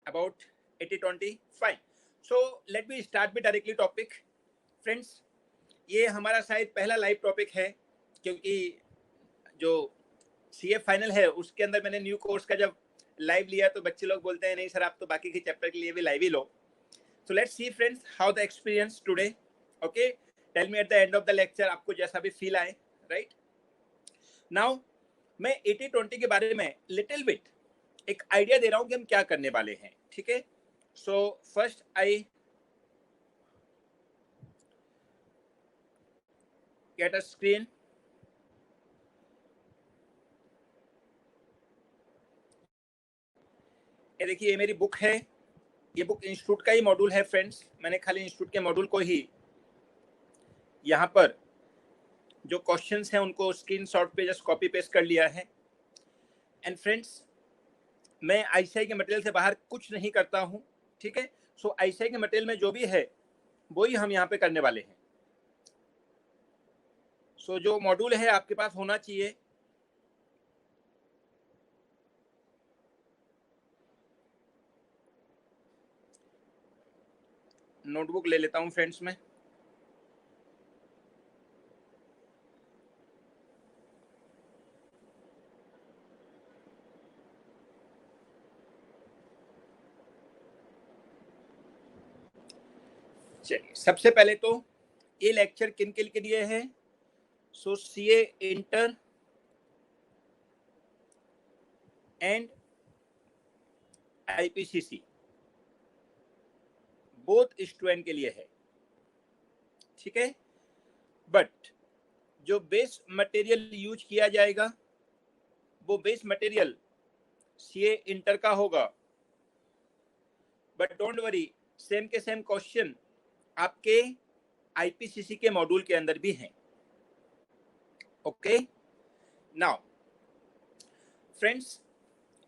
about 80-20 fine. So let me start with directly topic. Friends, ये हमारा शायद पहला लाइव टॉपिक है, क्योंकि जो सीए फाइनल है उसके अंदर मैंने न्यू कोर्स का जब लाइव लिया तो बच्चे लोग बोलते हैं नहीं सर आप तो बाकी के चैप्टर के लिए भी live he low. So let's see friends how the experience today. Okay, tell me at the end of the lecture आपको जैसा भी फील आए. Right now मैं 80-20 के बारे में लिटिल बिट एक आइडिया दे रहा हूँ कि हम क्या करने वाले हैं. ठीक है, so first I get a screen. ये देखिए, ये मेरी बुक है. ये बुक इंस्टीट्यूट का ही मॉड्यूल है फ्रेंड्स. मैंने खाली इंस्टीट्यूट के मॉड्यूल को ही यहाँ पर जो क्वेश्चंस हैं उनको स्क्रीनशॉट पे जस्ट कॉपी पेस्ट कर लिया है. एंड फ्रेंड्स, मैं आईसीआई के मटेरियल से बाहर कुछ नहीं करता हूँ. ठीक है, सो आईसीआई के मटेरियल में जो भी है वही हम यहाँ पे करने वाले हैं. सो जो मॉड्यूल है आपके पास होना चाहिए. नोटबुक ले लेता हूँ फ्रेंड्स में. चलिए, सबसे पहले तो ये लेक्चर किन के लिए है. So CA inter and IPCC both student के लिए है. ठीक है, बट जो बेस मटेरियल यूज किया जाएगा वो बेस मटेरियल सीए इंटर का होगा. बट डोंट वरी, सेम के सेम क्वेश्चन आपके आईपीसीसी के मॉड्यूल के अंदर भी हैं. ओके, नाउ फ्रेंड्स,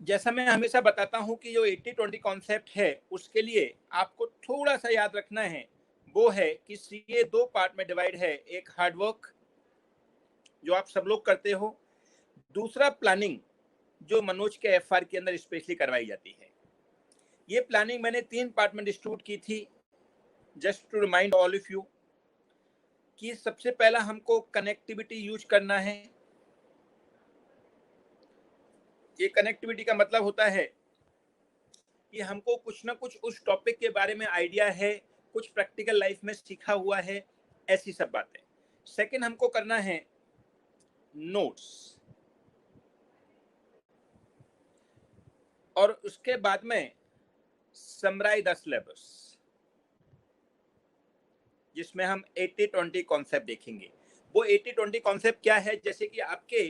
जैसा मैं हमेशा बताता हूं कि जो 80-20 कॉन्सेप्ट है उसके लिए आपको थोड़ा सा याद रखना है वो है कि सीए दो पार्ट में डिवाइड है. एक हार्डवर्क जो आप सब लोग करते हो, दूसरा प्लानिंग जो मनोज के एफआर के अंदर स्पेशली करवाई जाती है. ये प्लानिंग मैंने 3 पार्ट में डिस्ट्रीब्यूट की थी. Just to remind all of you कि सबसे पहला हमको कनेक्टिविटी यूज करना है. ये कनेक्टिविटी का मतलब होता है कि हमको कुछ ना कुछ उस टॉपिक के बारे में आइडिया है, कुछ प्रैक्टिकल लाइफ में सीखा हुआ है, ऐसी सब बातें. सेकंड हमको करना है नोट्स, और उसके बाद में समराइज द सिलेबस जिसमें हम 80-20 कॉन्सेप्ट देखेंगे. वो 80-20 कॉन्सेप्ट क्या है, जैसे कि आपके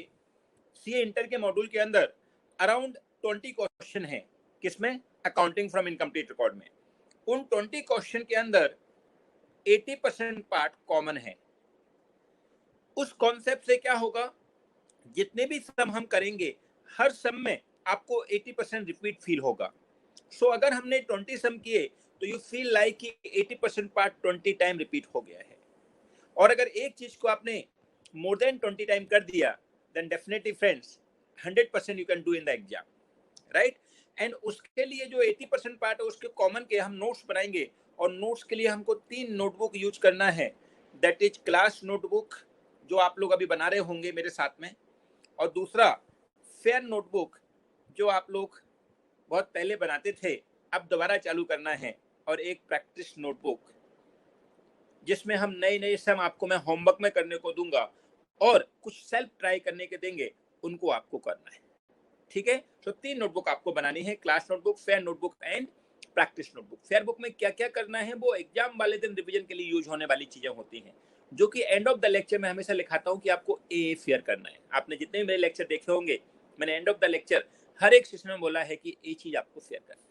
सीए इंटर के मॉड्यूल के अंदर अराउंड 20 क्वेश्चन है. किसमें? अकाउंटिंग फ्रॉम इनकम्प्लीट रिकॉर्ड में. उन 20 क्वेश्चन के अंदर 80% पार्ट कॉमन है. उस कॉन्सेप्ट से क्या होगा, जितने भी सम हम करेंगे हर सम में आपको 80% रिपीट फील होगा. सो अगर हमने 20 सम किए तो यू फील लाइक कि 80% पार्ट 20 टाइम रिपीट हो गया है. और अगर एक चीज को आपने मोर देन 20 टाइम कर दिया then definitely friends 100% you can do in the exam, right. And उसके लिए जो 80% पार्ट है उसके कॉमन के हम नोट्स बनाएंगे. और नोट्स के लिए हमको 3 नोटबुक यूज करना है. दैट इज क्लास नोटबुक जो आप लोग अभी बना रहे होंगे मेरे साथ में, और दूसरा फेयर नोटबुक जो आप लोग बहुत पहले बनाते थे, अब दोबारा चालू करना है. और एक प्रैक्टिस नोटबुक जिसमें हम नए नए सम आपको मैं होमवर्क में करने को दूंगा और कुछ सेल्फ ट्राई करने के देंगे, उनको आपको करना है. ठीक है, तो 3 नोटबुक आपको बनानी है, class notebook, fair notebook and practice notebook. Fair book में क्या क्या करना है वो एग्जाम वाले दिन रिवीजन के लिए यूज होने वाली चीजें होती हैं, जो कि एंड ऑफ द लेक्चर में हमेशा लिखाता हूँ कि आपको ए फेयर करना है. आपने जितने भी मेरे लेक्चर देखे होंगे, मैंने एंड ऑफ द लेक्चर हर एक सेशन में बोला है कि ये चीज आपको फेयर करना है.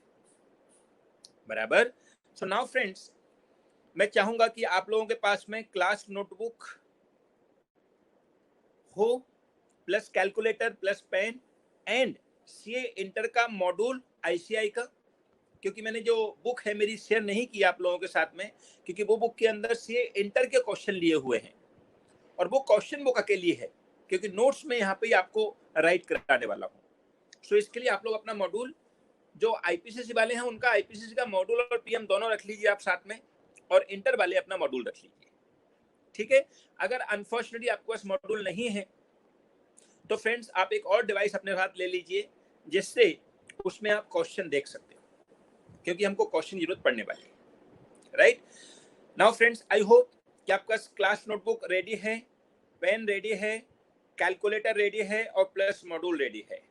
बराबर. सो नाउ फ्रेंड्स, मैं चाहूंगा कि आप लोगों के पास में क्लास नोटबुक हो plus calculator plus pen and CA inter का मॉड्यूल आईसीआई का. क्योंकि मैंने जो बुक है मेरी शेयर नहीं की आप लोगों के साथ में, क्योंकि वो बुक के अंदर सीए इंटर के क्वेश्चन लिए हुए हैं और वो क्वेश्चन बुक अकेली है, क्योंकि नोट्स में यहाँ पे आपको राइट कराने वाला हूँ. सो इसके लिए आप लोग अपना मॉड्यूल जो आईपीसीसी वाले हैं उनका आईपीसीसी का मॉड्यूल और पीएम दोनों रख लीजिए आप साथ में, और इंटर वाले अपना मॉड्यूल रख लीजिए, ठीक है। अगर अनफॉर्चुनेटली आपके पास मॉड्यूल नहीं है तो फ्रेंड्स आप एक और डिवाइस अपने साथ ले लीजिए जिससे उसमें आप क्वेश्चन देख सकते हो, क्योंकि हमको क्वेश्चन की जरूरत पड़ने वाली है, right. Now friends, I hope कि आपका क्लास नोटबुक रेडी है, पेन रेडी है, कैलकुलेटर रेडी है और प्लस मॉड्यूल रेडी है,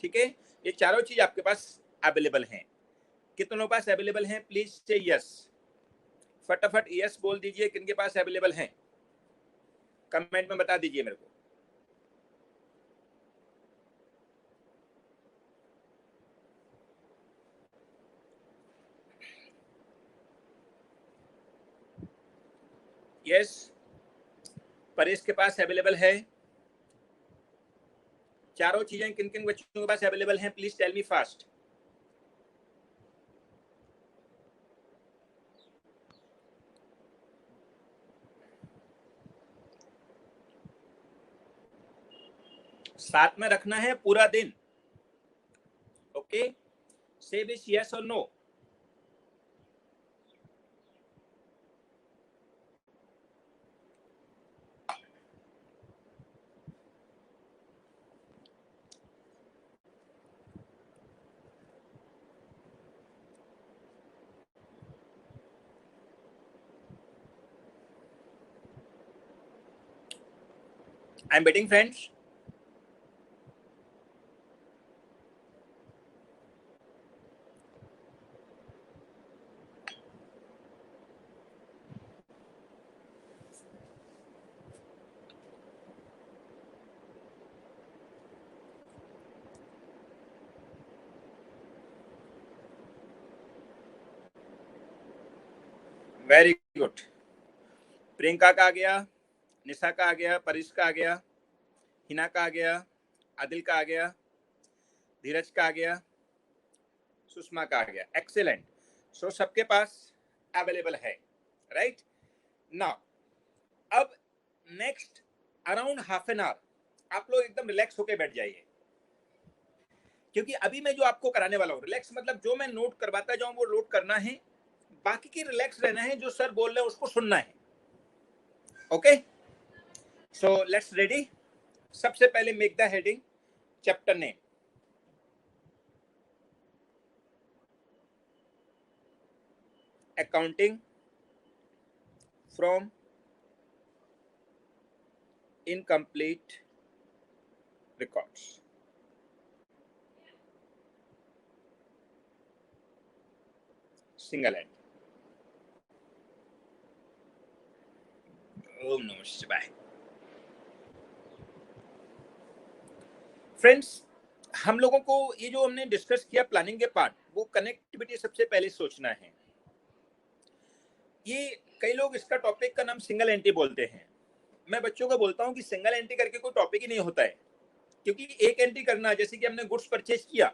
ठीक है। ये चारों चीज आपके पास अवेलेबल हैं। कितनों के पास अवेलेबल हैं? प्लीज से यस, फटाफट यस बोल दीजिए किनके पास अवेलेबल हैं, कमेंट में बता दीजिए मेरे को। यस, परेश के पास अवेलेबल है। चारों चीजें किन किन बच्चों के पास अवेलेबल हैं? Please tell me fast. साथ में रखना है पूरा दिन, ओके। से दिस यस और no. I am waiting friends. Very good. Priyanka का आ गया, निशा का आ गया, परेश का आ गया, हिना का आ गया, आदिल का आ गया, धीरज का आ गया, सुषमा का आ गया। एक्सेलेंट। सो सबके पास अवेलेबल है, राइट। नाउ अब next around half an hour आप लोग एकदम रिलैक्स होके बैठ जाइए, क्योंकि अभी मैं जो आपको कराने वाला हूँ, रिलैक्स मतलब जो मैं नोट करवाता जाऊं वो नोट करना है, बाकी की रिलैक्स रहना है, जो सर बोल रहे हैं उसको सुनना है, ओके। So let's ready. सबसे पहले make the heading chapter name. Accounting from incomplete records. Single end. ओम नमः शिवाय। फ्रेंड्स, हम लोगों को ये जो हमने डिस्कस किया प्लानिंग के पार्ट, वो कनेक्टिविटी सबसे पहले सोचना है। ये कई लोग इसका टॉपिक का नाम सिंगल एंट्री बोलते हैं। मैं बच्चों को बोलता हूँ कि सिंगल एंट्री करके कोई टॉपिक ही नहीं होता है, क्योंकि एक एंट्री करना, जैसे कि हमने गुड्स परचेज किया,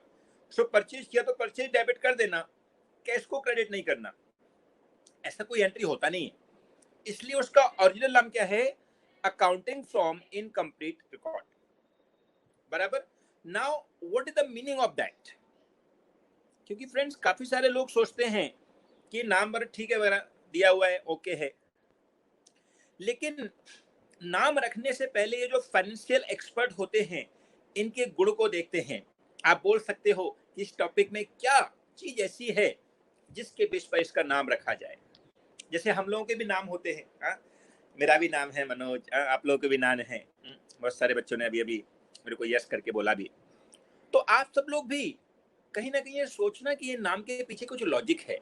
सो परचेज किया तो परचेज डेबिट कर देना, कैश को क्रेडिट नहीं करना, ऐसा कोई एंट्री होता नहीं है। इसलिए उसका ओरिजिनल नाम क्या है? अकाउंटिंग फ्रॉम इनकम्प्लीट रिकॉर्ड, बराबर। Now what is the meaning of that? क्योंकि फ्रेंड्स काफी सारे लोग सोचते हैं कि नाम बर ठीक है वगैरह दिया हुआ है, ओके है, लेकिन नाम रखने से पहले ये जो फाइनेंशियल एक्सपर्ट होते हैं इनके गुण को देखते हैं। आप बोल सकते हो कि इस टॉपिक में क्या चीज ऐसी है जिसके बेस पर इसका नाम रखा जाए। जैसे हम लोगों के भी नाम होते हैं, मेरा भी नाम है मनोज, आप लोगों के भी नाम है, बहुत सारे बच्चों ने अभी अभी मेरे को यस करके बोला भी। तो आप सब लोग भी कहीं ना कहीं ये सोचना कि ये नाम के पीछे कुछ लॉजिक है।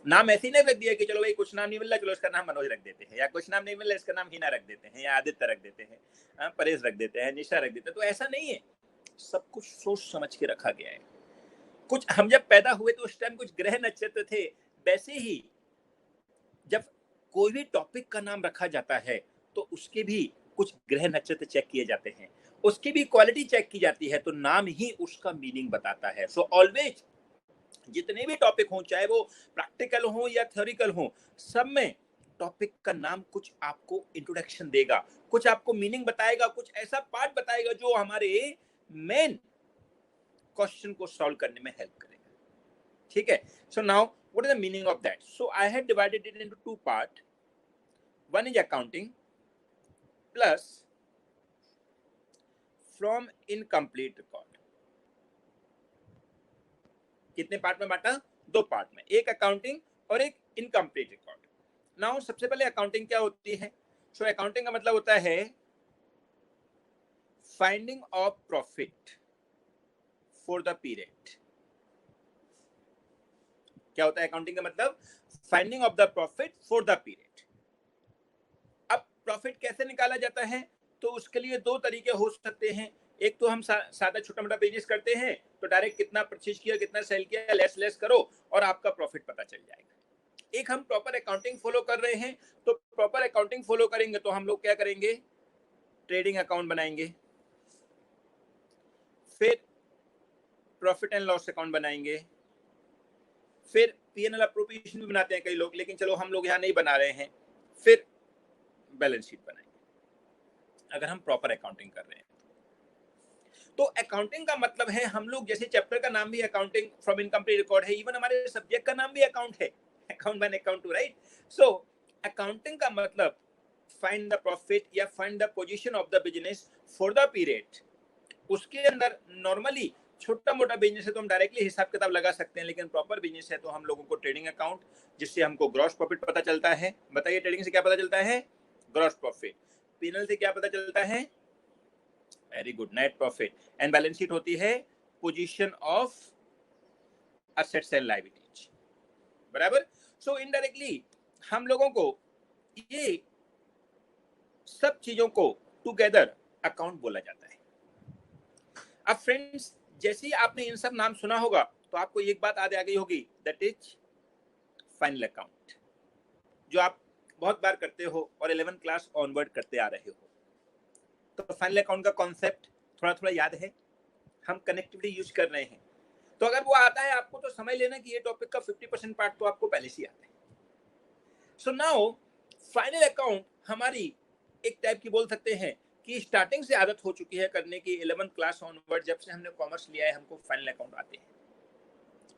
नाम ऐसे ही नहीं रख दिया कि चलो भाई कुछ नाम नहीं मिल रहा, चलो इसका नाम मनोज रख देते हैं, या कुछ नाम नहीं मिल रहा इसका नाम हिना रख देते हैं, या आदित्य रख देते हैं, परेश रख देते हैं, निशा रख देते हैं। तो ऐसा नहीं है, सब कुछ सोच समझ के रखा गया है। कुछ हम जब पैदा हुए तो उस टाइम कुछ ग्रह नक्षत्र थे, वैसे ही जब कोई भी टॉपिक का नाम रखा जाता है तो उसके भी कुछ ग्रह नक्षत्र चेक किए जाते हैं, उसकी भी क्वालिटी चेक की जाती है, तो नाम ही उसका मीनिंग बताता है। सो ऑलवेज जितने भी टॉपिक हों, चाहे वो प्रैक्टिकल हो या थ्योरिकल हो, सब में टॉपिक का नाम कुछ आपको इंट्रोडक्शन देगा, कुछ आपको मीनिंग बताएगा, कुछ ऐसा पार्ट बताएगा जो हमारे मेन क्वेश्चन को सॉल्व करने में हेल्प करेगा। ठीक है. So now what is the meaning of that? So I had divided it into two parts. One is accounting plus from incomplete record. कितने पार्ट में बांटा? दो पार्ट में, एक अकाउंटिंग और एक इनकम्प्लीट रिकॉर्ड. नाउ सबसे पहले अकाउंटिंग क्या होती है? सो अकाउंटिंग का मतलब होता है finding of profit for the period. क्या होता है अकाउंटिंग का मतलब? Finding of the profit for the period. अब प्रॉफिट कैसे निकाला जाता है? तो उसके लिए दो तरीके हो सकते हैं. एक तो हम सादा छोटा मोटा बिजनेस करते हैं तो डायरेक्ट कितना परचेज किया, कितना सेल किया, लेस करो और आपका प्रॉफिट पता चल जाएगा. एक हम प्रॉपर अकाउंटिंग फॉलो कर रहे हैं, तो प्रॉपर अकाउंटिंग फॉलो करेंगे तो हम लोग क्या करेंगे? ट्रेडिंग अकाउंट बनाएंगे, फिर प्रॉफिट एंड लॉस अकाउंट बनाएंगे, फिर पीएनएल अप्रोप्रिएशन भी बनाते हैं कई लोग, लेकिन चलो हम लोग यहाँ नहीं बना रहे हैं. फिर बैलेंस शीट बनाएंगे अगर हम प्रॉपर अकाउंटिंग कर रहे हैं. तो अकाउंटिंग का मतलब है, हम लोग जैसे चैप्टर का नाम भी अकाउंटिंग फ्रॉम इनकम्प्लीट रिकॉर्ड है, इवन हमारे सब्जेक्ट का नाम भी अकाउंट है, account 1 account 2, right? So accounting का मतलब फाइंड द प्रॉफिट या find the position of the business for the period. उसके अंदर नॉर्मली छोटा मोटा बिजनेस है तो हम डायरेक्टली हिसाब किताब लगा सकते हैं, लेकिन प्रॉपर बिजनेस है तो हम लोगों को ट्रेडिंग अकाउंट, जिससे हमको ग्रॉस प्रॉफिट पता चलता है. बताइए ट्रेडिंग से क्या पता चलता है? Gross profit. पीएनएल से क्या पता चलता है? Very good, net profit. And balance sheet होती है position of assets and liabilities. बराबर. सो इनडायरेक्टली हम लोगों को ये सब चीजों को टुगेदर अकाउंट बोला जाता है. अब फ्रेंड्स, जैसे ही आपने इन सब नाम सुना होगा तो आपको एक बात याद आ गई होगी, दैट इज फाइनल अकाउंट, जो आप बहुत बार करते हो और 11th क्लास ऑनवर्ड करते आ रहे हो. तो फाइनल अकाउंट का कॉन्सेप्ट थोड़ा थोड़ा याद है, हम कनेक्टिविटी यूज कर रहे हैं. तो अगर वो आता है आपको तो समझ लेना कि ये टॉपिक का 50% पार्ट तो आपको पहले से आता है. सो नाउ फाइनल अकाउंट हमारी एक टाइप की बोल सकते हैं कि स्टार्टिंग से आदत हो चुकी है करने की. 11th क्लास ऑनवर्ड जब से हमने कॉमर्स लिया है हमको फाइनल अकाउंट आते हैं.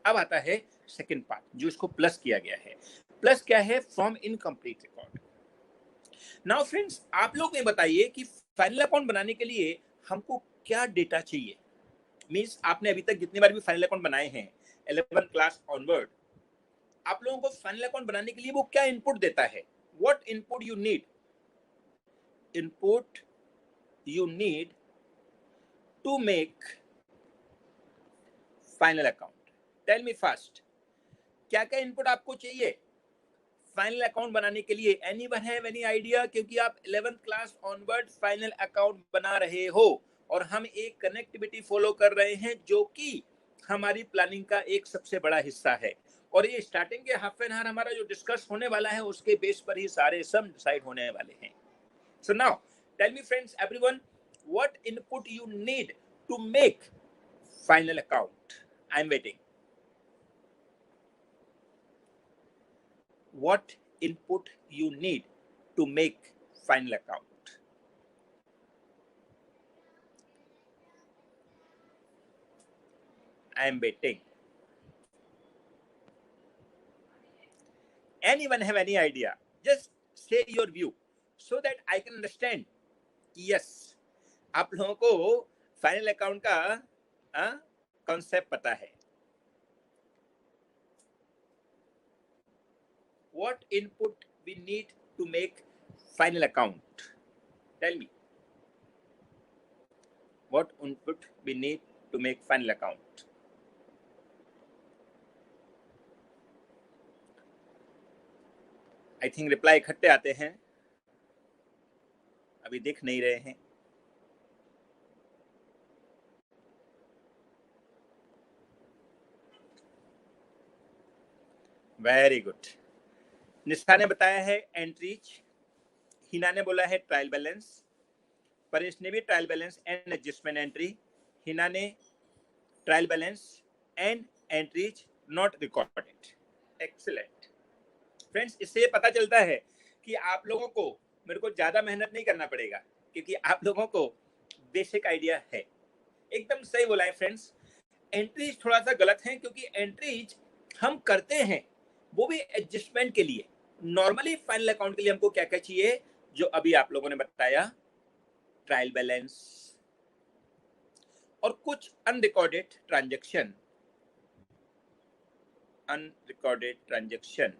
अब आता है सेकंड पार्ट जो इसको प्लस किया गया है. प्लस क्या है? From incomplete record. Now friends, आप लोग ये बताइए कि फाइनल अकाउंट बनाने के लिए हमको क्या डेटा चाहिए? मींस आपने अभी तक जितनी बार भी फाइनल अकाउंट बनाए हैं 11th क्लास ऑनवर्ड, आप लोगों को फाइनल अकाउंट बनाने के लिए वो क्या इनपुट देता है? What input you need? Input you need to make final account. Tell me first, क्या क्या इनपुट आपको चाहिए फाइनल अकाउंट बनाने के लिए? Anyone have any idea? क्योंकि आप 11th class onward final account बना रहे हो और हम एक कनेक्टिविटी फॉलो कर रहे हैं जो कि हमारी प्लानिंग का एक सबसे बड़ा हिस्सा है. और ये स्टार्टिंग के हाफ एन आवर हमारा जो डिस्कस होने वाला है उसके बेस पर ही सारे सम डिसाइड होने वाले हैं. So now tell me friends, everyone, what input you need to make final account? I'm waiting. What input you need to make final account? I am waiting. Anyone have any idea? Just say your view so that I can understand. Yes, आप लोगों को final account का concept पता है. What input we need to make final account? Tell me. What input we need to make final account? I think reply इकट्ठे आते हैं, अभी दिख नहीं रहे हैं. Very good. निशा ने बताया है एंट्रीज, हिना ने बोला है ट्रायल बैलेंस, परेश ने भी trial balance and adjustment entry, Hina ने trial balance and entries not recorded. Excellent friends, इससे ये पता चलता है कि आप लोगों को मेरे को ज्यादा मेहनत नहीं करना पड़ेगा क्योंकि आप लोगों को बेसिक आइडिया है. एकदम सही बोला है फ्रेंड्स. एंट्रीज थोड़ा सा गलत है क्योंकि एंट्रीज हम करते हैं वो भी एडजस्टमेंट के लिए। नॉर्मली फाइनल अकाउंट के लिए हमको क्या क्या चाहिए, जो अभी आप लोगों ने बताया, ट्रायल बैलेंस और कुछ अनरिकॉर्डेड ट्रांजैक्शन, अनरिकॉर्डेड ट्रांजैक्शन,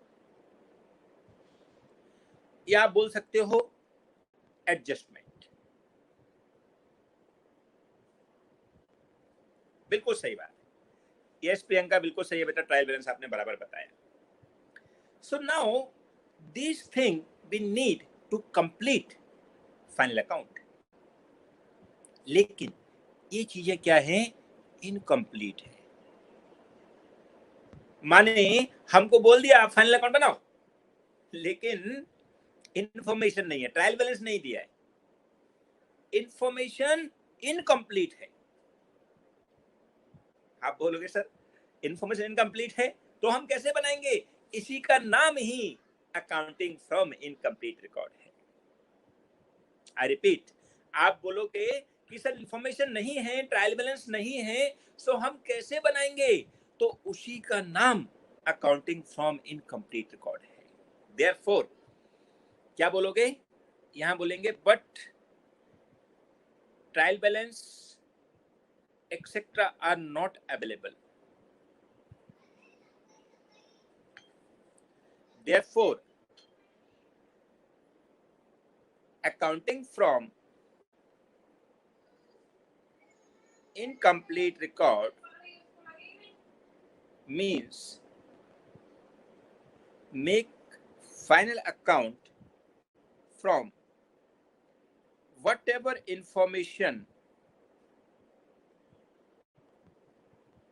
या आप बोल सकते हो एडजस्टमेंट। बिल्कुल सही बात है, यस प्रियंका बिल्कुल सही है बेटा, ट्रायल बैलेंस आपने बराबर बताया। So now this thing we need to complete final account, लेकिन ये चीजें क्या है, इनकम्प्लीट है। माने हमको बोल दिया आप फाइनल अकाउंट बनाओ, लेकिन इंफॉर्मेशन नहीं है, ट्रायल बैलेंस नहीं दिया है, इंफॉर्मेशन इनकम्प्लीट है। आप बोलोगे सर इंफॉर्मेशन इनकम्प्लीट है तो हम कैसे बनाएंगे, इसी का नाम ही अकाउंटिंग फ्रॉम इनकम्प्लीट रिकॉर्ड है। आई रिपीट, आप बोलोगे कि सर इंफॉर्मेशन नहीं है, ट्रायल बैलेंस नहीं है, सो हम कैसे बनाएंगे, तो उसी का नाम अकाउंटिंग फ्रॉम इनकम्प्लीट रिकॉर्ड है। देयरफॉर क्या बोलोगे, यहां बोलेंगे but trial balance etcetera are not available, therefore accounting from incomplete record means make final account from whatever information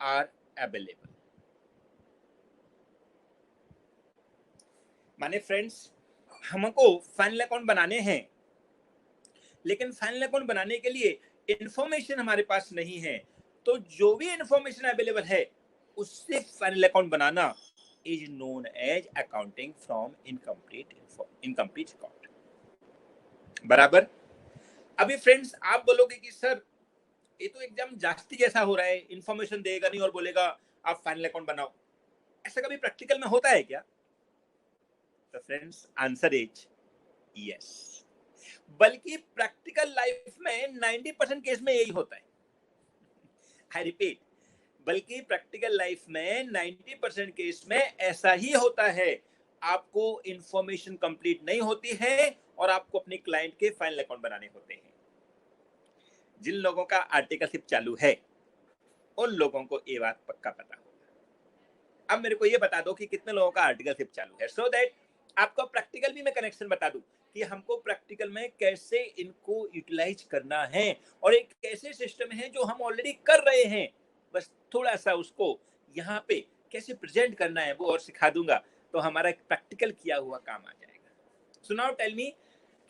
are available। माने फ्रेंड्स, हमको फाइनल अकाउंट बनाने हैं, लेकिन फाइनल अकाउंट बनाने के लिए इंफॉर्मेशन हमारे पास नहीं है, तो जो भी इंफॉर्मेशन अवेलेबल है उससे फाइनल अकाउंट बनाना is known as accounting from incomplete record. बराबर। अभी फ्रेंड्स आप बोलोगे कि सर ये तो एकदम जास्ती जैसा हो रहा है, इंफॉर्मेशन देगा नहीं और बोलेगा आप फाइनल अकाउंट बनाओ, ऐसा कभी प्रैक्टिकल में होता है क्या? तो फ्रेंड्स आंसर इज यस, बल्कि प्रैक्टिकल लाइफ में 90% केस में यही होता है। आई रिपीट, बल्कि प्रैक्टिकल लाइफ में 90% केस में ऐसा ही होता है, आपको इंफॉर्मेशन कंप्लीट नहीं होती है और आपको अपने क्लाइंट के फाइनल अकाउंट बनाने होते हैं। जिन लोगों का आर्टिकलशिप चालू है उन लोगों को ये बात पक्का पता होगा। अब मेरे को ये बता दो कि कितने लोगों का आर्टिकलशिप चालू है, सो दैट आपको प्रैक्टिकल भी मैं कनेक्शन बता दूं कि हमको प्रैक्टिकल में कैसे इनको यूटिलाइज करना है, और एक कैसे सिस्टम है जो हम ऑलरेडी कर रहे हैं, बस थोड़ा सा उसको यहाँ पे कैसे प्रेजेंट करना है वो और सिखा दूंगा, तो हमारा एक प्रैक्टिकल किया हुआ काम आ जाएगा। सो नाउ टेल मी,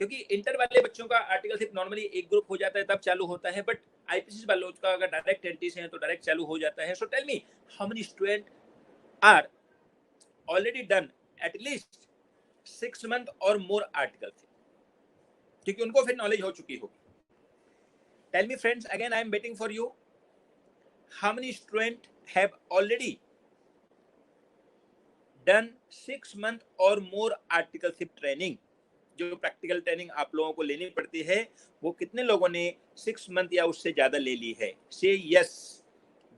क्योंकि इंटर वाले बच्चों का आर्टिकलशिप नॉर्मली एक ग्रुप हो जाता है तब चालू होता है, बट आईपीसी वालों का अगर डायरेक्ट एंट्री से है तो डायरेक्ट चालू हो जाता है। So tell me, how many student are already done at least 6 month और मोर आर्टिकलशिप, क्योंकि उनको फिर नॉलेज हो चुकी होगी। Tell me friends, again I am waiting for you, how many student have already done 6 month और more articleship training, जो practical training आप लोगों को लेनी पड़ती है, वो कितने लोगों ने 6 month या उससे ज्यादा ले ली है? Say yes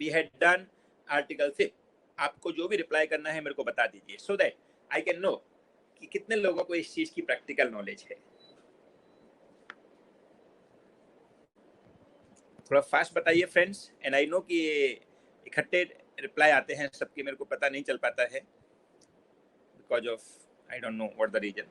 we had done articleship. आपको जो भी रिप्लाई करना है मेरे को बता दीजिए, so that I can know कि कितने लोगों को इस चीज की प्रैक्टिकल नॉलेज है। थोड़ा फास्ट बताइए फ्रेंड्स, एंड आई नो कि इकट्ठे रिप्लाई आते हैं सबके, मेरे को पता नहीं चल पाता है because of I don't know what the reason.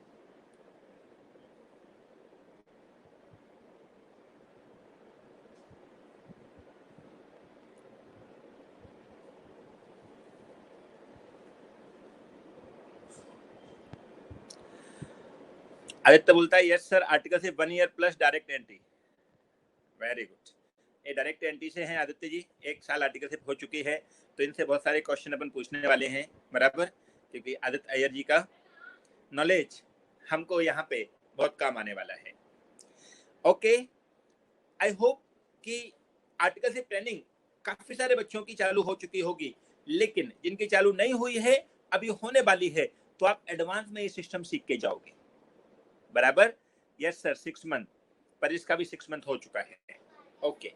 Aditya बोलता है यस सर, आर्टिकल से 1 year plus direct entry. Very good, ये डायरेक्ट एंट्री से हैं आदित्य जी, 1 साल आर्टिकल से हो चुकी है, तो इनसे बहुत सारे क्वेश्चन अपन पूछने वाले हैं, बराबर, क्योंकि आदित्य अय्यर जी का नॉलेज हमको यहाँ पे बहुत काम आने वाला है। ओके, आई होप कि आर्टिकल से ट्रेनिंग काफी सारे बच्चों की चालू हो चुकी होगी, लेकिन जिनकी चालू नहीं हुई है, अभी होने वाली है, तो आप एडवांस में ये सिस्टम सीख के जाओगे। बराबर? यस सर, 6 मंथ, पर इसका भी 6 मंथ हो चुका है। ओके,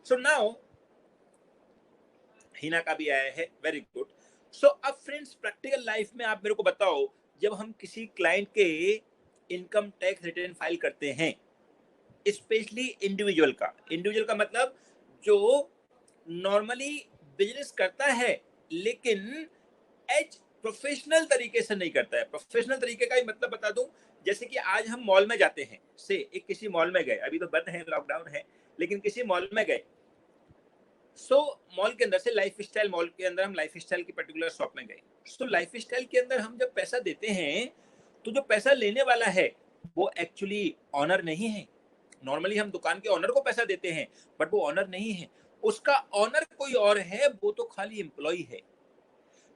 सो नाउ हिना का भी आया है, वेरी गुड। सो अब फ्रेंड्स, प्रैक्टिकल लाइफ में आप मेरे को बताओ, जब हम किसी क्लाइंट के इनकम टैक्स रिटर्न फाइल करते हैं, स्पेशली इंडिविजुअल का मतलब जो नॉर्मली बिजनेस करता है लेकिन एज प्रोफेशनल तरीके से नहीं करता है। प्रोफेशनल तरीके का ही मतलब बता दूं, जैसे कि आज हम मॉल में जाते हैं, से एक किसी मॉल में गए, अभी तो बंद है, लॉकडाउन है, लेकिन किसी मॉल में गए, मॉल के अंदर से लाइफ स्टाइल, मॉल के अंदर हम लाइफ स्टाइल की पर्टिकुलर शॉप में गए, लाइफ स्टाइल के अंदर हम जब पैसा देते हैं, तो जो पैसा लेने वाला है वो एक्चुअली ऑनर नहीं है। नॉर्मली हम दुकान के ऑनर को पैसा देते हैं, बट वो ऑनर नहीं है, उसका ऑनर कोई और है, वो तो खाली एम्प्लॉय है।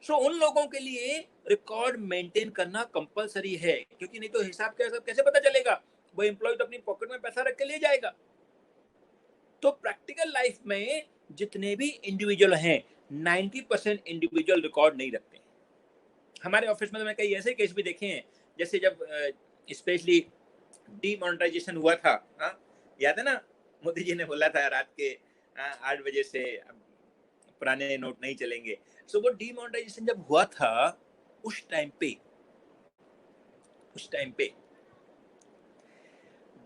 उन लोगों के लिए रिकॉर्ड मेंटेन करना कंपलसरी है, क्योंकि नहीं तो हिसाब कैसे पता चलेगा, वो एम्प्लॉय तो अपनी पॉकेट में पैसा रख के ले जाएगा। तो प्रैक्टिकल लाइफ में जितने भी इंडिविजुअल हैं, 90% इंडिविजुअल रिकॉर्ड नहीं रखते। हमारे ऑफिस में तो मैं कई ऐसे केस भी देखे हैं, जैसे जब स्पेशली डीमोनेटाइजेशन हुआ था, याद है ना, मोदी जी ने बोला था रात के 8 बजे से पुराने नोट नहीं चलेंगे। वो डीमोनेटाइजेशन जब हुआ था, उस टाइम पे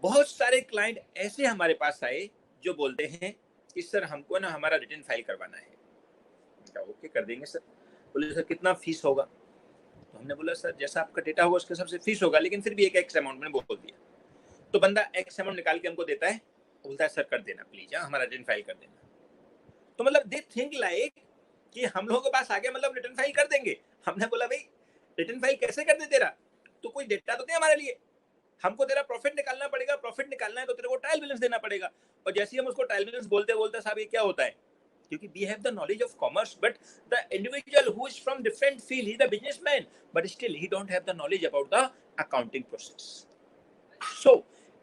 बहुत सारे क्लाइंट ऐसे हमारे पास आए जो बोलते हैं कि सर हमको ना हमारा रिटर्न फाइल करवाना है। ओके, कर देंगे सर। बोले सर कितना फीस होगा? तो हमने बोला सर जैसा आपका डेटा होगा उसके हिसाब से फीस होगा, लेकिन फिर भी एक एक्स अमाउंट मैंने बोल दिया। तो बंदा एक्स अमाउंट निकाल के हमको देता है, बोलता है सर कर देना प्लीज, हमारा रिटर्न फाइल कर देना। तो मतलब दे थिंक लाइक कि हम लोगों के पास आगे मतलब रिटर्न फाइल कर देंगे। हमने बोला भाई रिटर्न फाइल कैसे कर दे तेरा, तो कोई डेटा तो दे हमारे लिए, हमको तेरा प्रॉफिट निकालना पड़ेगा, प्रॉफिट निकालना है तो तेरे को ट्रायल बैलेंस देना पड़ेगा। और जैसे ही हम उसको ट्रायल बैलेंस बोलते बोलते साहब ये क्या होता है, क्योंकि we have the knowledge of commerce, but the individual who is from different field, he is the businessman, but still he don't have the knowledge about the accounting process. So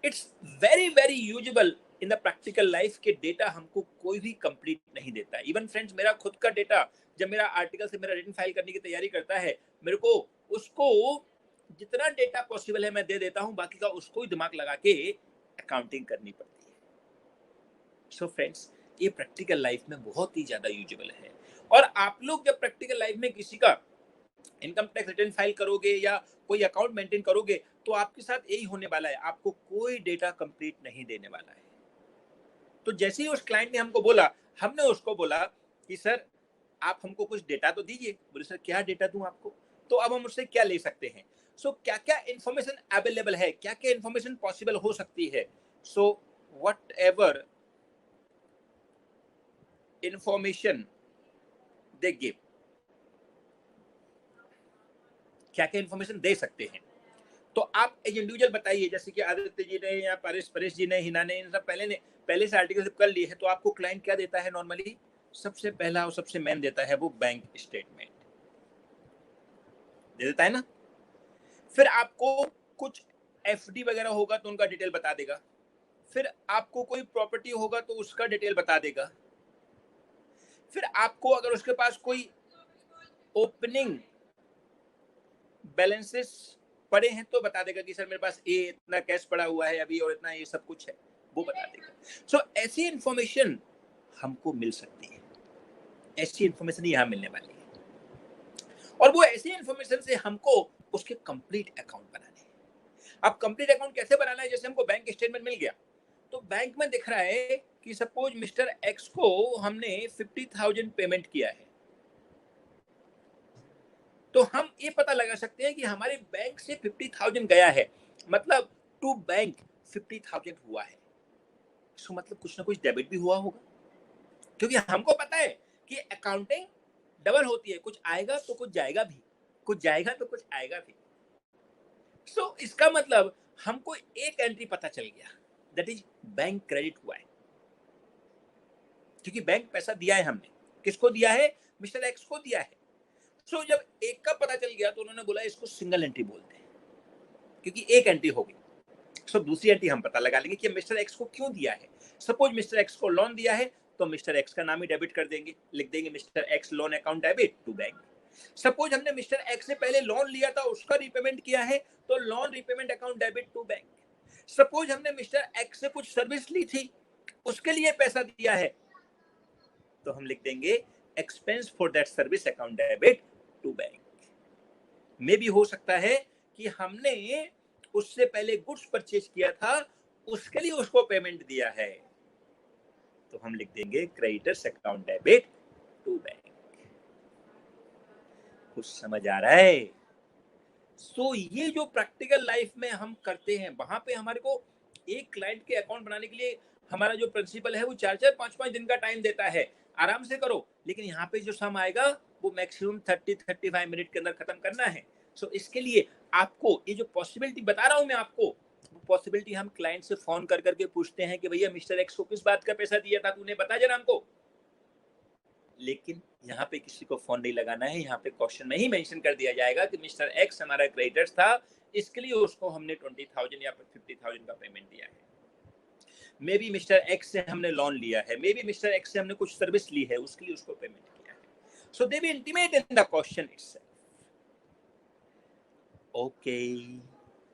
it's very usable in the practical life के data हमको कोई भी complete नहीं देता है। Even friends, मेरा खुद का डेटा जब मेरा आर्टिकल से मेरा रिटर्न फाइल करने की तैयारी करता है, मेरे को उसको जितना डेटा पॉसिबल है मैं दे देता हूं, बाकी का उसको ही दिमाग लगा के अकाउंटिंग करनी पड़ती है। सो फ्रेंड्स, ये प्रैक्टिकल लाइफ में बहुत ही ज्यादा यूजेबल है। और आप लोग जब प्रैक्टिकल लाइफ में किसी का इनकम टैक्स रिटर्न फाइल करोगे या कोई अकाउंट मेंटेन करोगे, तो आपके साथ यही होने वाला है, आपको कोई डेटा कंप्लीट नहीं देने वाला है। तो जैसे ही उस क्लाइंट ने हमको बोला, हमने उसको बोला कि सर आप हमको कुछ डेटा तो दीजिए। बोले सर क्या डेटा दूं आपको, तो अब हम उससे क्या ले सकते हैं। क्या क्या इंफॉर्मेशन अवेलेबल है, क्या क्या इंफॉर्मेशन पॉसिबल हो सकती है। What ever information they give, क्या क्या इंफॉर्मेशन दे सकते हैं। तो आप एज इंडिविजुअल बताइए, जैसे कि आदित्य जी ने या परेश जी ने, हिना ने, इन सब पहले से आर्टिकल कर लिए है, तो आपको क्लाइंट क्या देता है नॉर्मली, सबसे पहला और सबसे मेन देता है वो बैंक स्टेटमेंट दे देता है ना। फिर आपको कुछ एफडी वगैरह होगा तो उनका डिटेल बता देगा, फिर आपको कोई प्रॉपर्टी होगा तो उसका डिटेल बता देगा, फिर आपको अगर उसके पास कोई ओपनिंग बैलेंसेस पड़े हैं तो बता देगा कि सर मेरे पास ये इतना कैश पड़ा हुआ है अभी और इतना ये सब कुछ है, वो बता देगा। ऐसी इंफॉर्मेशन हमको मिल सकती है, ऐसी इंफॉर्मेशन यहाँ मिलने वाली है, और वो ऐसी इंफॉर्मेशन से हमको उसके कंप्लीट अकाउंट बनाने हैं। अब कंप्लीट अकाउंट कैसे बनाना है, जैसे हमको बैंक स्टेटमेंट मिल गया, तो बैंक में दिख रहा है कि सपोज मिस्टर एक्स को हमने 50,000 पेमेंट किया है, तो हम ये पता लगा सकते हैं कि हमारे बैंक से 50,000 गया है, मतलब टू बैंक 50,000 हुआ है। मतलब कुछ ना कुछ डेबिट भी हुआ होगा, क्योंकि हमको पता है कि अकाउंटिंग डबल होती है, कुछ आएगा तो कुछ जाएगा भी, कुछ जाएगा तो कुछ आएगा भी। इसका मतलब हमको एक एंट्री पता चल गया, दैट इज बैंक क्रेडिट हुआ है, क्योंकि बैंक पैसा दिया है हमने, किसको दिया है, मिस्टर एक्स को दिया है। जब एक का पता चल गया तो उन्होंने बोला इसको सिंगल एंट्री बोलते हैं, क्योंकि एक एंट्री होगी। दूसरी एंट्री हम पता लगा लेंगे कि मिस्टर एक्स को क्यों दिया है। सपोज मिस्टर एक्स को लोन दिया है तो मिस्टर एक्स का नाम ही डेबिट कर देंगे, लिख देंगे mister X loan account debit to bank. Suppose हमने मिस्टर एक्स से पहले लोन लिया था, उसका रीपेमेंट किया है, तो loan repayment account debit to bank. Suppose हमने मिस्टर एक्स से कुछ सर्विस ली थी, उसके लिए पैसा दिया है, तो हम लिख देंगे expense for that service account debit to bank. में भी हो सकता है कि हमने उससे पहले गुड्स परचेज किया था, उसके लिए उसको पेमेंट दिया है, तो हम लिख देंगे creditors account debit to bank. कुछ समझ आ रहा है? सो ये जो प्रैक्टिकल लाइफ में हम करते हैं, वहां पे हमारे को एक क्लाइंट के अकाउंट बनाने के लिए हमारा जो प्रिंसिपल है वो 4-4 5-5 दिन का टाइम देता है, आराम से करो, लेकिन यहाँ पे जो सम आएगा वो मैक्सिमम 30-35 मिनट के अंदर खत्म करना है। सो इसके लिए आपको ये जो पॉसिबिलिटी बता रहा हूँ मैं आपको, वो पॉसिबिलिटी हम क्लाइंट से फोन कर करके पूछते हैं कि भैया मिस्टर एक्स को किस बात का पैसा दिया था, तूने बता जरा हमको। लेकिन यहाँ पे किसी को फोन नहीं लगाना है, यहाँ पे क्वेश्चन में ही मेंशन कर दिया जाएगा कि मिस्टर एक्स हमारा क्रेडिटर्स था, इसके लिए उसको हमने 20,000 या 50,000 का पेमेंट दिया है। मे बी मिस्टर एक्स से हमने लोन लिया है, मे बी मिस्टर एक्स से हमने कुछ सर्विस ली है, उसके लिए उसको पेमेंट किया है। So they be intimate in the question itself. Okay,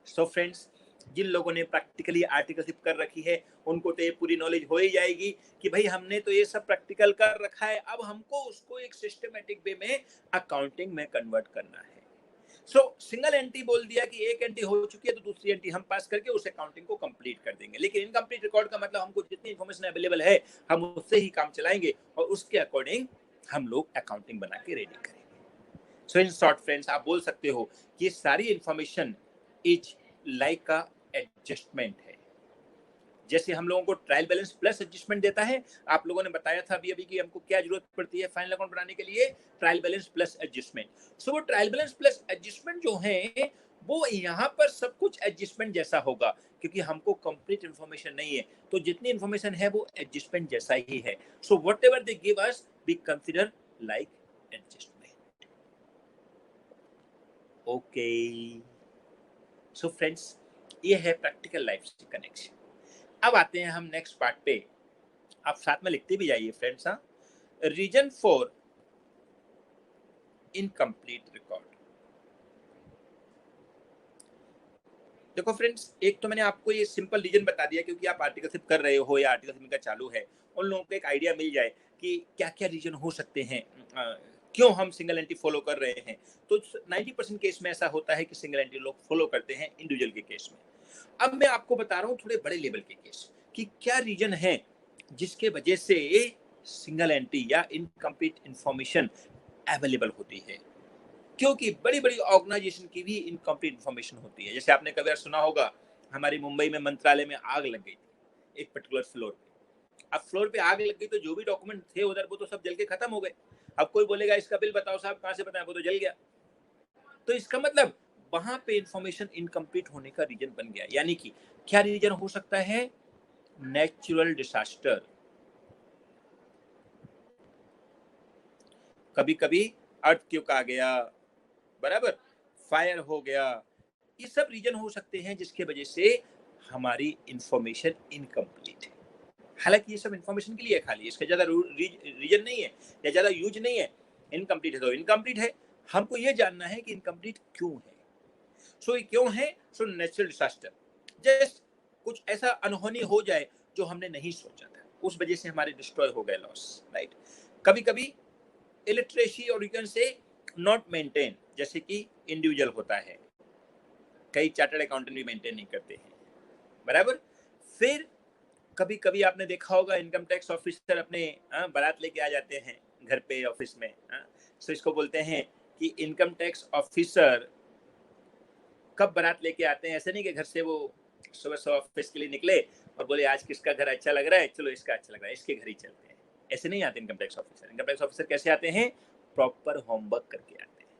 so friends, जिन लोगों ने प्रैक्टिकली आर्टिकलशिप कर रखी है उनको तो ये पूरी नॉलेज हो ही जाएगी कि भाई हमने तो ये सब प्रैक्टिकल कर रखा है, अब हमको उसको एक सिस्टमेटिक वे में अकाउंटिंग में कन्वर्ट करना है। सो सिंगल एंट्री बोल दिया कि एक एंट्री हो चुकी है तो दूसरी एंट्री हम पास करके उस अकाउंटिंग को कंप्लीट कर देंगे, लेकिन इनकम्प्लीट रिकॉर्ड का मतलब हमको जितनी इन्फॉर्मेशन अवेलेबल है हम उससे ही काम चलाएंगे और उसके अकॉर्डिंग हम लोग अकाउंटिंग बना के रेडी करेंगे। सो इन शॉर्ट फ्रेंड्स, आप बोल सकते हो कि सारी इंफॉर्मेशन इज लाइक का एडजस्टमेंट है। जैसे हम लोगों को ट्रायल बैलेंस प्लस एडजस्टमेंट देता है, आप लोगों ने बताया था अभी अभी कि हमको क्या जरूरत पड़ती है फाइनल अकाउंट बनाने के लिए, ट्रायल बैलेंस प्लस एडजस्टमेंट। सो वो ट्रायल बैलेंस प्लस एडजस्टमेंट जो है वो यहाँ पर सब कुछ एडजस्टमेंट जैसा होगा, क्योंकि हमको कंप्लीट इंफॉर्मेशन नहीं है, तो जितनी इंफॉर्मेशन है वो एडजस्टमेंट जैसा ही है। So whatever they give us we consider like adjustment. Okay, so friends, ये है प्रैक्टिकल लाइफ से कनेक्शन। अब आते हैं हम नेक्स्ट पार्ट पे, आप साथ में लिखते भी जाइए फ्रेंड्स। हाँ, रीजन फॉर इनकम्प्लीट रिकॉर्ड। देखो फ्रेंड्स, एक तो मैंने आपको ये सिंपल रीजन बता दिया क्योंकि आप आर्टिकलशिप कर रहे हो या आर्टिकलशिप का चालू है, उन लोगों को एक आइडिया मिल जाए कि क्या क्या रीजन हो सकते हैं, क्यों हम सिंगल एंट्री फॉलो कर रहे हैं। तो 90% केस में ऐसा होता है कि सिंगल एंट्री लोग फॉलो करते हैं इंडिविजुअल के केस में। अब मैं आपको बता रहा हूँ थोड़े बड़े लेवल के केस कि क्या रीजन है जिसके वजह से सिंगल एंट्री या इनकम्प्लीट इंफॉर्मेशन अवेलेबल होती है, क्योंकि बड़ी बड़ी ऑर्गेनाइजेशन की भी इनकम्प्लीट इंफॉर्मेशन होती है। जैसे आपने कभी सुना होगा हमारी मुंबई में मंत्रालय में आग लग गई थी एक पर्टिकुलर फ्लोर पे। अब फ्लोर पे आग लग गई तो जो भी डॉक्यूमेंट थे उधर वो तो सब जल के खत्म हो गए। अब कोई बोलेगा इसका बिल बताओ साहब, कहाँ से बताएं, वो तो जल गया। तो इसका मतलब वहां पे इंफॉर्मेशन इनकम्प्लीट होने का रीजन बन गया। यानी कि क्या रीजन हो सकता है? नेचुरल डिसास्टर, कभी कभी अर्थक्वेक आ गया, बराबर, फायर हो गया, ये सब रीजन हो सकते हैं जिसके वजह से हमारी इंफॉर्मेशन इनकम्प्लीट है। हालांकि ये सब इंफॉर्मेशन के लिए खाली, इसका ज्यादा रीजन नहीं है या ज्यादा यूज नहीं है। इनकम्प्लीट है तो इनकम्प्लीट है, हमको ये जानना है कि इनकम्प्लीट क्यों है। सो ये क्यों है? सो नेचुरल डिसास्टर, जस्ट कुछ ऐसा अनहोनी हो जाए जो हमने नहीं सोचा था, उस वजह से हमारे डिस्ट्रॉय हो गए, लॉस, राइट। कभी कभी इलिटरेसी और you can say not maintain, जैसे कि इंडिविजुअल होता है, कई चार्टर्ड अकाउंटेंट भी मेंटेन नहीं करते हैं, बराबर। फिर कभी कभी आपने देखा होगा इनकम टैक्स ऑफिसर अपने बारात लेके आ जाते हैं घर पे, ऑफिस में। सो इसको बोलते हैं कि इनकम टैक्स ऑफिसर कब बारात लेके आते हैं। ऐसे नहीं कि घर से वो सुबह सुबह ऑफिस के लिए निकले और बोले आज किसका घर अच्छा लग रहा है, चलो इसका अच्छा लग रहा है, इसके घर ही चलते हैं। ऐसे नहीं आते income tax officer. Income tax officer कैसे आते हैं? प्रॉपर होमवर्क करके आते हैं।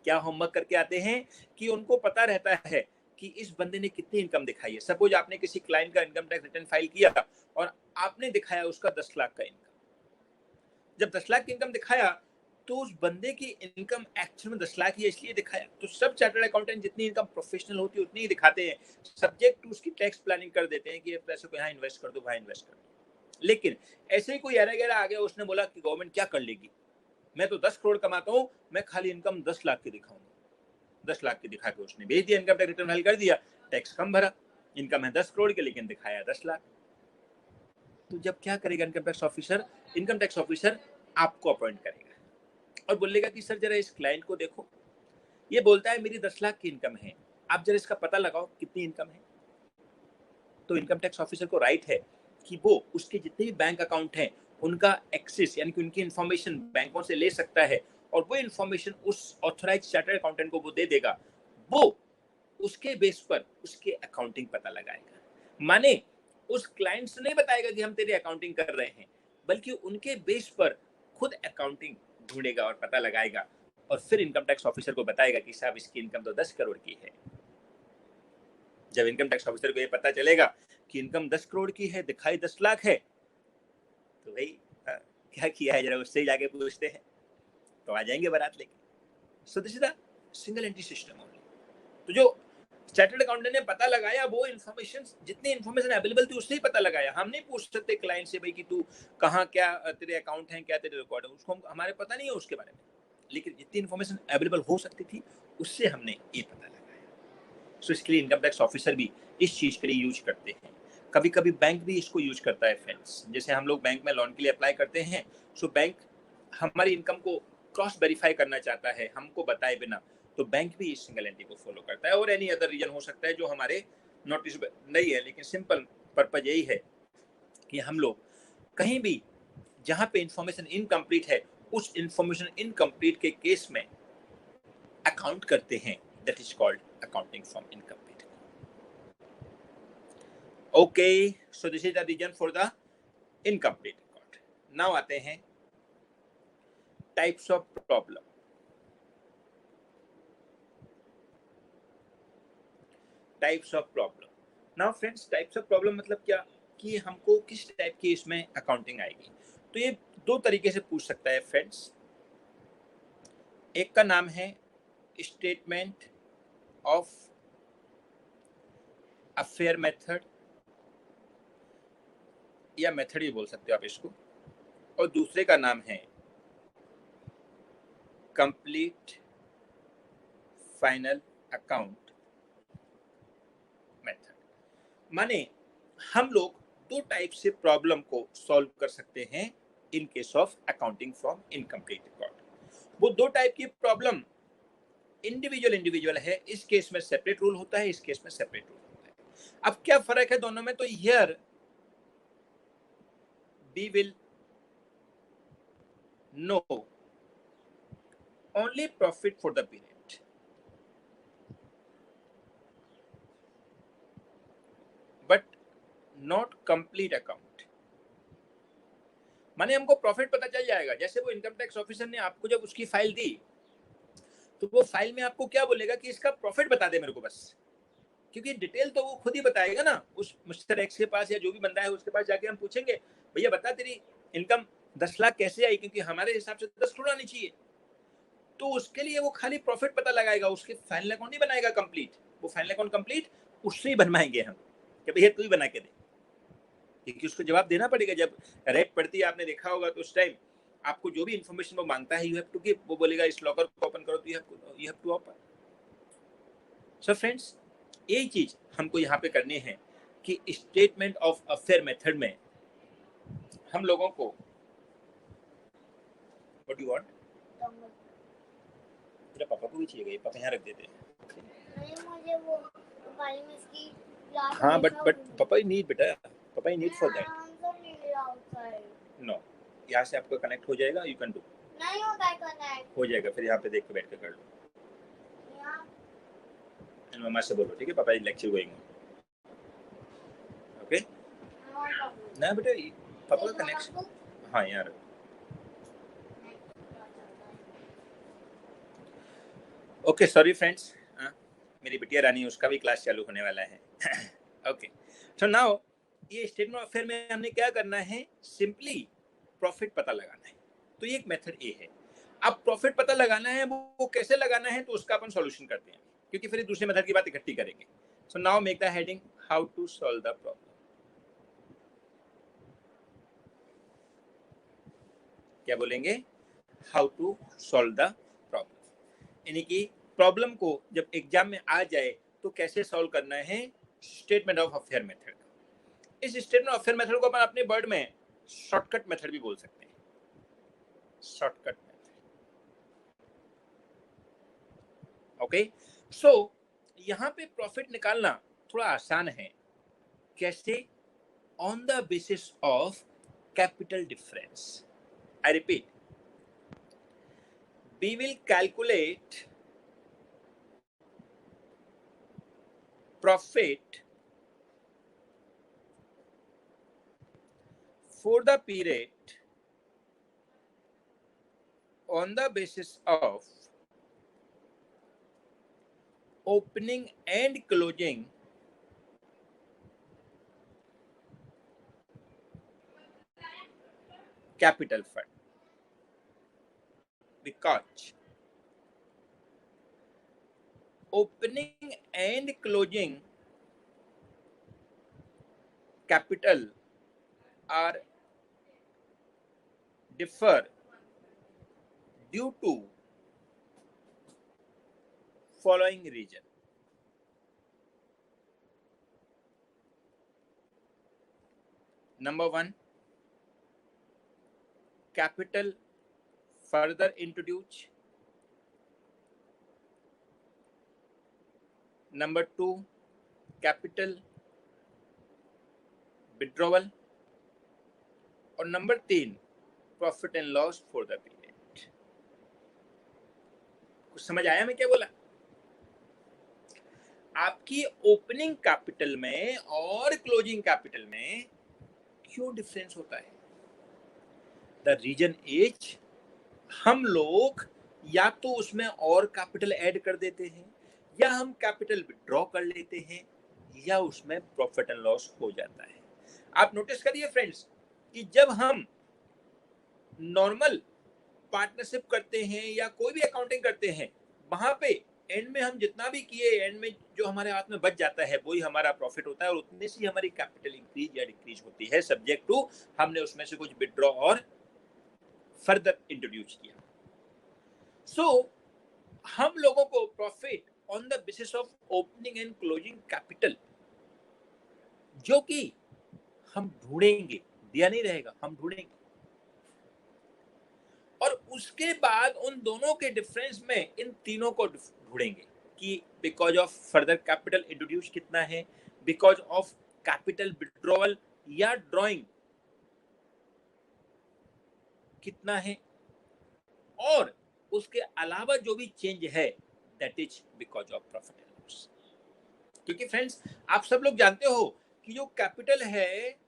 क्या होमवर्क करके आते हैं? कि उनको पता रहता है कि इस बंदे ने कितनी इनकम दिखाई है। सपोज आपने किसी क्लाइंट का इनकम टैक्स रिटर्न फाइल किया और आपने दिखाया उसका 10 लाख का इनकम। जब 10 लाख की इनकम दिखाया तो उस बंदे की इनकम एक्चुअल में 10 लाख ही इसलिए दिखाया। तो सब चार्टर्ड अकाउंटेंट जितनी इनकम प्रोफेशनल होती है उतनी ही दिखाते हैं, सब्जेक्ट टू उसकी टैक्स प्लानिंग कर देते हैं कि ये पैसे को यहाँ इन्वेस्ट कर दो, वहाँ इन्वेस्ट कर दो। लेकिन ऐसे ही कोई एरा गैरा आ गया, उसने बोला कि गवर्नमेंट क्या कर लेगी, मैं तो 10 करोड़ कमाता हूँ, मैं खाली इनकम 10 लाख की दिखाऊंगा। 10 लाख की दिखा के उसने भेज दिया, इनकम टैक्स रिटर्न फाइल कर दिया, टैक्स कम भरा, इनकम है 10 करोड़ की लेकिन दिखाया 10 लाख। तो जब क्या करेगा income tax officer? Income tax officer आपको अपॉइंट करेगा और बोलेगा कि सर जरा इस क्लाइंट को देखो, ये बोलता है मेरी 10 लाख की इनकम है, आप जरा इसका पता लगाओ कितनी इनकम है। तो इनकम टैक्स ऑफिसर को राइट है कि वो उसके जितने भी बैंक अकाउंट हैं उनका एक्सेस यानी कि उनकी इंफॉर्मेशन बैंकों से ले सकता है और वो इंफॉर्मेशन उस ऑथराइज चार्टर्ड अकाउंटेंट को वो दे देगा, वो उसके बेस पर उसके अकाउंटिंग पता लगाएगा। माने उस क्लाइंट से नहीं बताएगा कि हम तेरी अकाउंटिंग कर रहे हैं, बल्कि उनके बेस पर खुद अकाउंटिंग ढूंढेगा और पता लगाएगा और फिर इनकम टैक्स ऑफिसर को बताएगा कि साहब इसकी इनकम तो 10 करोड़ की है। जब इनकम टैक्स ऑफिसर को ये पता चलेगा कि इनकम 10 करोड़ की है, दिखाई 10 लाख है, तो भाई क्या किया है जरा उससे ही जाके पूछते हैं, तो आ जाएंगे बारात लेके। सो this is the single entry system only. तो जो चार्टर्ड अकाउंटेंट ने पता लगाया वो इन्फॉर्मेशन, जितनी इन्फॉर्मेशन अवेलेबल थी उससे ही पता लगाया। हम नहीं पूछ सकते क्लाइंट से भाई कि तू कहाँ, क्या तेरे अकाउंट हैं, क्या तेरे रिकॉर्ड है, उसको हमारे पता नहीं है उसके बारे में, लेकिन जितनी इन्फॉर्मेशन अवेलेबल हो सकती थी उससे हमने ये पता लगाया। सो इसके लिए इनकम टैक्स ऑफिसर भी इस चीज के लिए यूज करते हैं। कभी कभी बैंक भी इसको यूज करता है फ्रेंड्स। जैसे हम लोग बैंक में लोन के लिए अप्लाई करते हैं, सो बैंक हमारी इनकम को क्रॉस वेरीफाई करना चाहता है हमको बताए बिना, तो बैंक भी इस सिंगल एंट्री को फॉलो करता है। और एनी अदर रीजन हो सकता है जो हमारे नोटिस नहीं है, लेकिन सिंपल पर्पज यही है कि हम लोग कहीं भी जहां पे इंफॉर्मेशन इनकम्प्लीट है उस इंफॉर्मेशन इनकम्प्लीट के केस में अकाउंट करते हैं, that is called accounting from incomplete. Okay, so this is the reason for the incomplete record. Now आते हैं types of problem. Types of problem. Now friends, types of problem मतलब क्या कि हमको किस टाइप की इसमें अकाउंटिंग आएगी। तो ये दो तरीके से पूछ सकता है फ्रेंड्स। एक का नाम है स्टेटमेंट ऑफ अफेयर मेथड, या मेथड ही बोल सकते हो आप इसको, और दूसरे का नाम है कंप्लीट फाइनल अकाउंट मेथड। माने हम लोग दो टाइप से प्रॉब्लम को सॉल्व कर सकते हैं in case of accounting from incomplete record. वो दो टाइप की प्रॉब्लम इंडिविजुअल है, इस केस में सेपरेट रूल होता है, इस केस में सेपरेट रूल होता है। अब क्या फर्क है दोनों में? तो here we will know only profit for the period, but not complete account. माने हमको प्रॉफिट पता चल जाएगा। जैसे वो इनकम टैक्स ऑफिसर ने आपको जब उसकी फाइल दी, तो वो फाइल में आपको क्या बोलेगा कि इसका प्रॉफिट बता दे मेरे को बस, क्योंकि डिटेल तो वो खुद ही बताएगा ना। उस मिस्टर एक्स के पास या जो भी बंदा है उसके पास जाके हम पूछेंगे भैया बता तेरी इनकम 10 लाख कैसे आई, क्योंकि हमारे हिसाब से 10 करोड़ आनी चाहिए। तो उसके लिए वो खाली प्रॉफिट पता लगाएगा, उसके फाइनल अकाउंट नहीं बनाएगा कंप्लीट। वो फाइनल अकाउंट कंप्लीट उससे ही बनवाएंगे हम कि भैया तू ही बना के दे, क्योंकि उसको जवाब देना पड़ेगा। जब रेट पड़ती है, आपने देखा होगा, तो उस टाइम आपको जो भी इंफॉर्मेशन वो मांगता है यू हैव टू गिव। वो बोलेगा इस लॉकर को ओपन करो तो you have to open. So friends, यही चीज हमको यहाँ पे करनी है कि स्टेटमेंट ऑफ अफेयर मेथड में हम लोगों को व्हाट यू वांट, तेरा पापा को भी चाहिए, पापा यहाँ रख देते हैं। नहीं मुझे वो वाली में इसकी क्लास, हाँ बट पापा ही नीड बेटा, पापा ही नीड फॉर दैट। नो, यहाँ से आपका कनेक्ट हो जाएगा, यू कैन डू। नहीं होता है कनेक्ट, हो जाएगा, फिर यहाँ पे देख के बैठ के कर लो। मम्मा से बोलो ठीक है, पापा लेक्चर गोइंग ओके ना बेटा, पापा का कनेक्शन, हाँ यार। ओके सॉरी फ्रेंड्स, मेरी बिटिया रानी उसका भी क्लास चालू होने वाला है। ओके, सो नाउ ये स्टेटमेंट ऑफ अफेयर में हमने क्या करना है, सिंपली प्रॉफिट पता लगाना है। तो ये एक मेथड ए है। अब प्रॉफिट पता लगाना है, वो कैसे लगाना है, तो उसका अपन सॉल्यूशन करते हैं, क्योंकि फिर दूसरे मेथड की बात इकट्ठी करेंगे। So now make the heading how to solve the problem. क्या बोलेंगे, how to solve the problem. यानी कि प्रॉब्लम को जब एग्जाम में आ जाए तो कैसे सॉल्व करना है, स्टेटमेंट ऑफ अफेयर मेथड। इस स्टेटमेंट ऑफ अफेयर मेथड को अपन अपने वर्ड में शॉर्टकट मेथड भी बोल सकते हैं, शॉर्टकट मेथड। ओके, सो यहाँ पे प्रॉफिट निकालना थोड़ा आसान है। कैसे? On the basis of capital difference. I repeat, we will calculate profit for the period on the basis of opening and closing capital fund, because opening and closing capital are differ due to following reason. Number one, capital further introduced. Number two, capital withdrawal. और number 3, profit and loss for the period. कुछ समझ आया मैं क्या बोला? आपकी opening capital में और क्लोजिंग कैपिटल में क्यों डिफरेंस होता है? द रीजन इज, हम लोग या तो उसमें और कैपिटल ऐड कर देते हैं, या हम कैपिटल विड्रॉ कर लेते हैं, या उसमें प्रॉफिट एंड लॉस हो जाता है। आप नोटिस करिए फ्रेंड्स कि जब हम नॉर्मल पार्टनरशिप करते हैं या कोई भी अकाउंटिंग करते हैं, वहां पे एंड में हम जितना भी किए, एंड में जो हमारे हाथ में बच जाता है वही हमारा प्रॉफिट होता है, और उतने से हमारी कैपिटल इंक्रीज या डिक्रीज होती है, सब्जेक्ट टू हमने उसमें से कुछ विड्रॉ और फर्दर इंट्रोड्यूस किया। सो हम लोगों को profit on the basis of opening and closing capital, जो कि हम ढूंढेंगे, दिया नहीं रहेगा, हम ढूंढेंगे, और उसके बाद उन दोनों के डिफरेंस में इन तीनों को ढूंढेंगे कि because of further capital introduce कितना है, बिकॉज ऑफ कैपिटल विड्रॉवल या ड्रॉइंग कितना है, और उसके अलावा जो भी चेंज है that is because of profit and loss. क्योंकि फ्रेंड्स आप सब लोग जानते हो कि जो कैपिटल है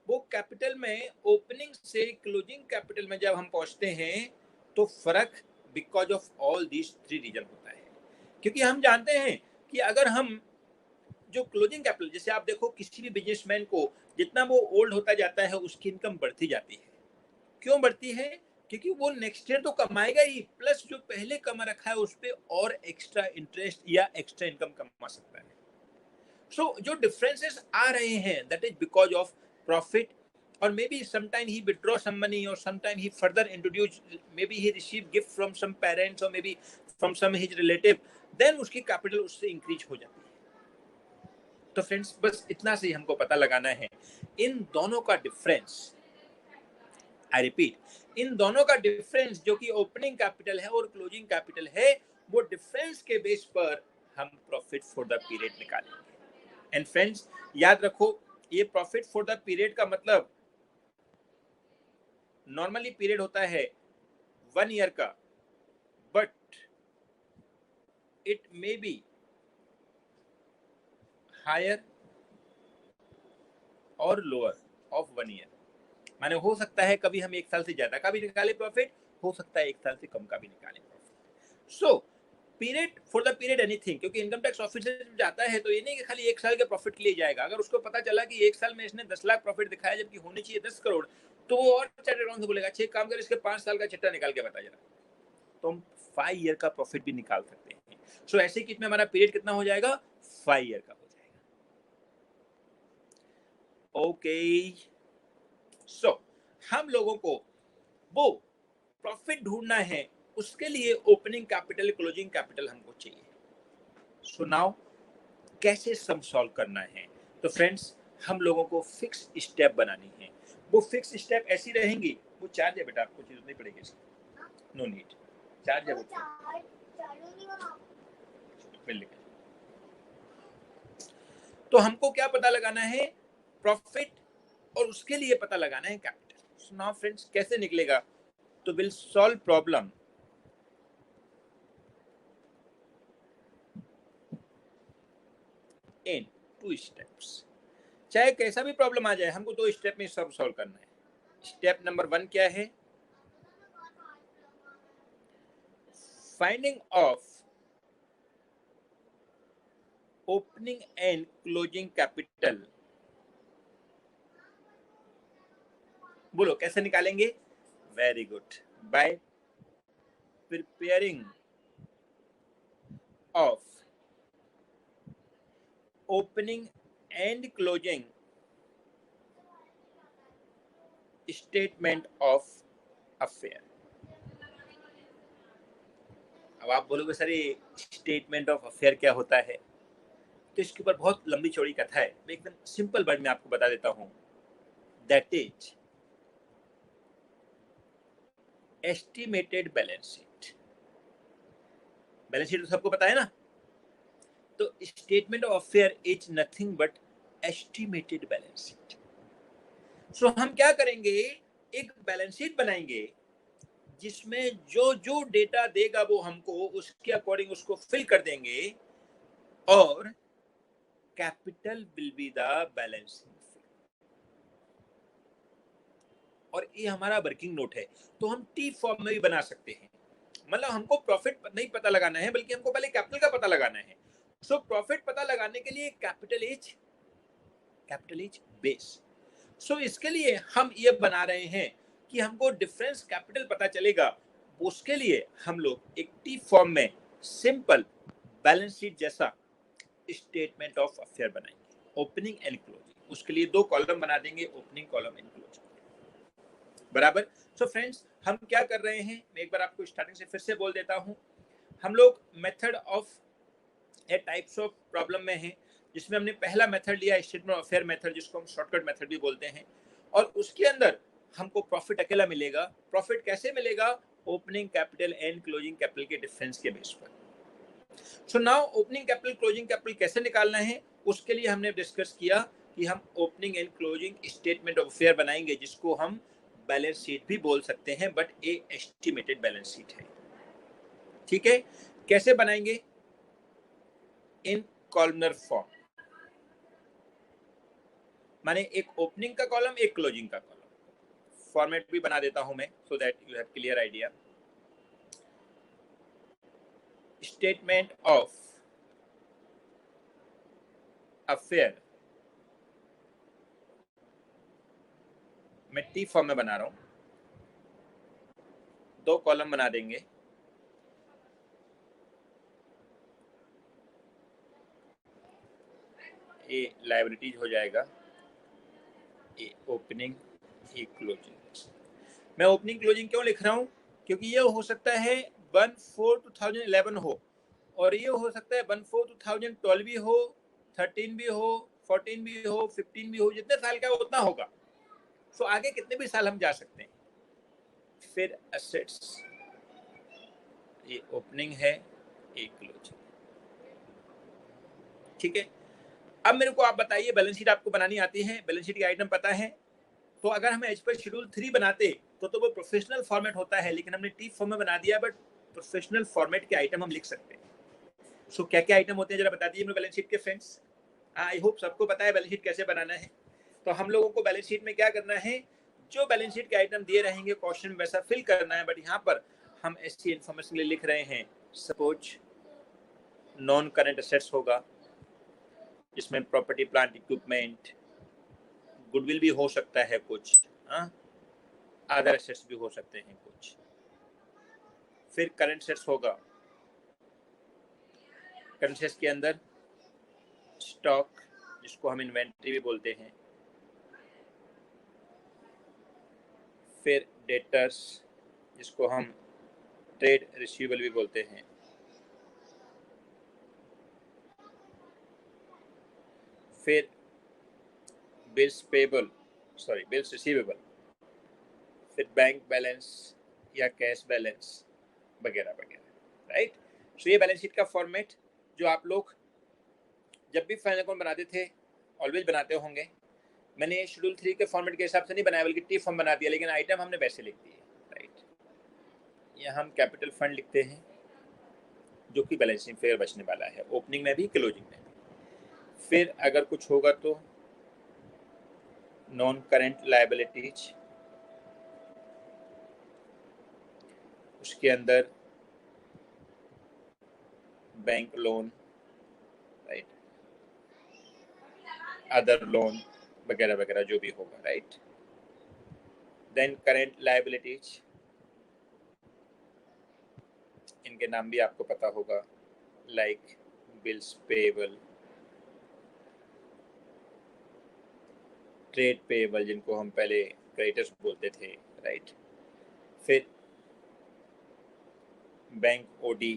वो कैपिटल में ओपनिंग से क्लोजिंग कैपिटल में जब हम पहुंचते हैं तो फर्क because of all these 3 reason होता है। क्योंकि हम जानते हैं कि अगर हम जो क्लोजिंग कैपिटल, जैसे आप देखो किसी भी बिजनेसमैन को जितना वो ओल्ड होता जाता है उसकी इनकम बढ़ती जाती है। क्यों बढ़ती है? क्योंकि वो नेक्स्ट ईयर तो कमाएगा ही, प्लस जो पहले कमा रखा है उस पर और एक्स्ट्रा इंटरेस्ट या एक्स्ट्रा इनकम कमा सकता है। सो जो डिफरेंसेस आ रहे हैं that is because of profit, or maybe sometime he withdraw some money, or sometime he further introduce, maybe he receive gift from some parents or maybe from some his relative, then उसकी capital उससे increase हो जाती है। तो friends बस इतना से ही हमको पता लगाना है, इन दोनों का डिफरेंस, आई रिपीट, इन दोनों का डिफरेंस जो कि ओपनिंग कैपिटल है और क्लोजिंग कैपिटल है, वो डिफरेंस के बेस पर हम प्रॉफिट फॉर द पीरियड निकालेंगे। एंड फ्रेंड्स याद रखो, ये प्रॉफिट फॉर द पीरियड का मतलब नॉर्मली पीरियड होता है 1 ईयर का, but it may be higher और लोअर ऑफ 1 ईयर। माने हो सकता है कभी हम 1 साल से ज्यादा का भी निकाले प्रॉफिट, हो सकता है 1 साल से कम का भी निकाले profit. So period for the period anything, क्योंकि इनकम टैक्स ऑफिसर जब जाता है तो ये नहीं कि खाली 1 साल के प्रॉफिट के लिए जाएगा। अगर उसको पता चला कि 1 साल में इसने 10 लाख प्रॉफिट दिखाया जबकि होनी चाहिए 10 करोड़, तो वो और चार्टर्ड अकाउंटेंट से बोलेगा, 6 काम कर इसके 5 साल का चिट्ठा निकाल के बता जरा, तो हम 5 ईयर का प्रॉफिट भी निकाल सकते हैं। सो ऐसे कि इसमें हमारा पीरियड कितना हो जाएगा, 5 ईयर का हो जाएगा। ओके, सो हम लोगों को वो प्रॉफिट ढूंढना है उसके लिए ओपनिंग कैपिटल क्लोजिंग कैपिटल हमको चाहिए। सो नाउ कैसे सम सॉल्व करना है? तो फ्रेंड्स हम लोगों को फिक्स स्टेप बनानी है। वो फिक्स स्टेप ऐसी रहेंगी, वो चार्ज है बेटा, आपको चीज नहीं पड़ेगी इसकी, नो नीड, चार्ज है वो मिल लेगा। तो हमको क्या पता लगाना है? प्रॉफिट, और उसके लिए पता लगाना है कैपिटल। सो नाउ फ्रेंड्स कैसे निकलेगा? तो will solve problem in 2 steps. चाहे कैसा भी प्रॉब्लम आ जाए, हमको 2 स्टेप में सब सॉल्व करना है। स्टेप नंबर 1 क्या है? Finding of opening and closing capital. बोलो कैसे निकालेंगे? Very good, bye preparing of opening and closing statement of affair. अब आप बोलोगे सर ये स्टेटमेंट ऑफ अफेयर क्या होता है? तो इसके ऊपर बहुत लंबी चौड़ी कथा है, मैं एकदम सिंपल वर्ड में आपको बता देता हूं। That is estimated balance sheet. Balance sheet तो सबको पता है ना? तो statement of affair is nothing but estimated balance sheet. So हम क्या करेंगे? एक बैलेंस शीट बनाएंगे जिसमें जो जो डेटा देगा वो हमको उसके अकॉर्डिंग उसको फिल कर देंगे, और capital will be the balancing. और ये हमारा वर्किंग नोट है, तो हम टी फॉर्म में भी बना सकते हैं। मतलब हमको प्रॉफिट नहीं पता लगाना है, बल्कि हमको पहले कैपिटल का पता लगाना है। सो प्रॉफिट पता लगाने के लिए कैपिटल इज बेस। सो इसके लिए हम ये बना रहे हैं कि हमको डिफरेंस कैपिटल पता चलेगा। उसके लिए हम लोग एक टी फॉर्म में सिंपल बैलेंस शीट जैसा स्टेटमेंट ऑफ अफेयर बनाएंगे, ओपनिंग एंड क्लोजिंग। उसके लिए 2 कॉलम बना देंगे, ओपनिंग कॉलम एंड क्लोजिंग, बराबर। सो फ्रेंड्स हम क्या कर रहे हैं, मैं एक बार आपको स्टार्टिंग से फिर से बोल देता हूं। हम लोग method of A types of problem में हैं, जिसमें हमने पहला मेथड लिया स्टेटमेंट ऑफ अफेयर मेथड, जिसको हम शॉर्टकट मेथड भी बोलते हैं। और उसके अंदर हमको प्रॉफिट अकेला मिलेगा। प्रॉफिट कैसे मिलेगा? Opening capital and closing capital के डिफरेंस के बेस पर। So now opening capital closing capital कैसे निकालना है, उसके लिए हमने डिस्कस किया कि हम opening and closing statement of affair बनाएंगे, जिसको हम बैलेंस शीट भी बोल सकते हैं, but A estimated balance sheet है। ठीक है, कैसे बनाएंगे? इन कॉलमनर फॉर्म, माने एक ओपनिंग का कॉलम एक क्लोजिंग का कॉलम। फॉर्मेट भी बना देता हूं मैं, so that you have clear idea. Statement of affair मैं टी फॉर्म में बना रहा हूं, 2 कॉलम बना देंगे। ए लायबिलिटीज हो जाएगा, ए ओपनिंग, ए क्लोजिंग। मैं ओपनिंग क्लोजिंग क्यों लिख रहा हूं? क्योंकि ये हो सकता है 1/4/2011 हो, और ये हो सकता है 1/4/2012 भी हो, 13 भी हो, 14 भी हो, 15 भी हो, जितने साल का उतना होगा। सो आगे कितने भी साल हम जा सकते हैं। फिर एसेट्स, ये ओपनिंग है, एक क्लोजिंग। ठीक है, अब मेरे को आप बताइए, बैलेंस शीट आपको बनानी आती है, बैलेंस शीट के आइटम पता है? तो अगर हम एज पर शेड्यूल 3 बनाते तो वो प्रोफेशनल फॉर्मेट होता है, लेकिन हमने टी फॉर्म में बना दिया, बट प्रोफेशनल फॉर्मेट के आइटम हम लिख सकते हैं। सो क्या क्या आइटम होते हैं जरा बता दीजिए बैलेंस शीट के फ्रेंड्स। आई होप सबको पता है बैलेंस शीट कैसे बनाना है। तो हम लोगों को बैलेंस शीट में क्या करना है, जो बैलेंस शीट के आइटम दिए रहेंगे क्वेश्चन में वैसा फिल करना है, बट यहाँ पर हम ऐसी इन्फॉर्मेशन के लिए लिख रहे हैं। सपोज नॉन करंट एसेट्स होगा, जिसमें प्रॉपर्टी प्लांट इक्विपमेंट, गुडविल भी हो सकता है कुछ, अदर एसेट्स भी हो सकते हैं कुछ। फिर करंट एसेट्स होगा, करंट एसेट्स के अंदर स्टॉक, जिसको हम इन्वेंट्री भी बोलते हैं। फिर डेटर्स, जिसको हम ट्रेड रिसीवेबल भी बोलते हैं, फिर bills payable, sorry bills receivable, फिर बैंक बैलेंस या कैश बैलेंस वगैरह वगैरह, राइट। सो ये बैलेंस शीट का फॉर्मेट जो आप लोग जब भी फाइनल अकाउंट बनाते थे ऑलवेज बनाते होंगे। मैंने शेड्यूल 3 के फॉर्मेट के हिसाब से नहीं बनाया, बल्कि टी फॉर्म बना दिया, लेकिन आइटम हमने वैसे लिख दिए, राइट। यहाँ हम कैपिटल फंड लिखते हैं जो कि बैलेंसिंग फिगर बचने वाला है, ओपनिंग में भी क्लोजिंग में भी। फिर अगर कुछ होगा तो नॉन करेंट लायबिलिटीज, उसके अंदर bank loan, right, other loan वगैरह वगैरह जो भी होगा, राइट। देन करेंट लायबिलिटीज, इनके नाम भी आपको पता होगा, like bills payable, trade payable जिनको हम पहले क्रेडिटर्स बोलते थे, राइट। फिर बैंक ओडी,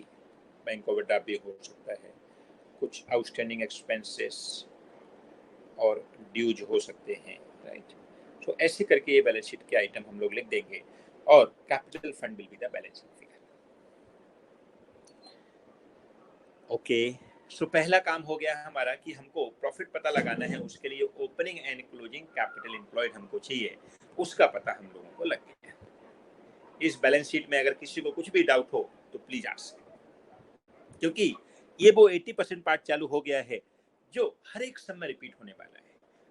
बैंक ओवरड्राफ्ट भी हो सकता है, कुछ आउटस्टैंडिंग एक्सपेंसेस और ड्यूज हो सकते हैं, राइट। तो ऐसे करके ये बैलेंस शीट के आइटम हम लोग लिख देंगे और capital fund will be the balance figure. Okay, so पहला काम हो गया हमारा कि हमको प्रॉफिट पता लगाना है, उसके लिए opening and closing capital employed हमको चाहिए, उसका पता हम लोगों को लग गया। इस बैलेंस शीट में अगर किसी को कुछ भी डाउट हो तो प्लीज आस्क, क्योंकि ये वो 80% पार्ट चालू हो गया है जो हर एक सम में रिपीट होने वाला है।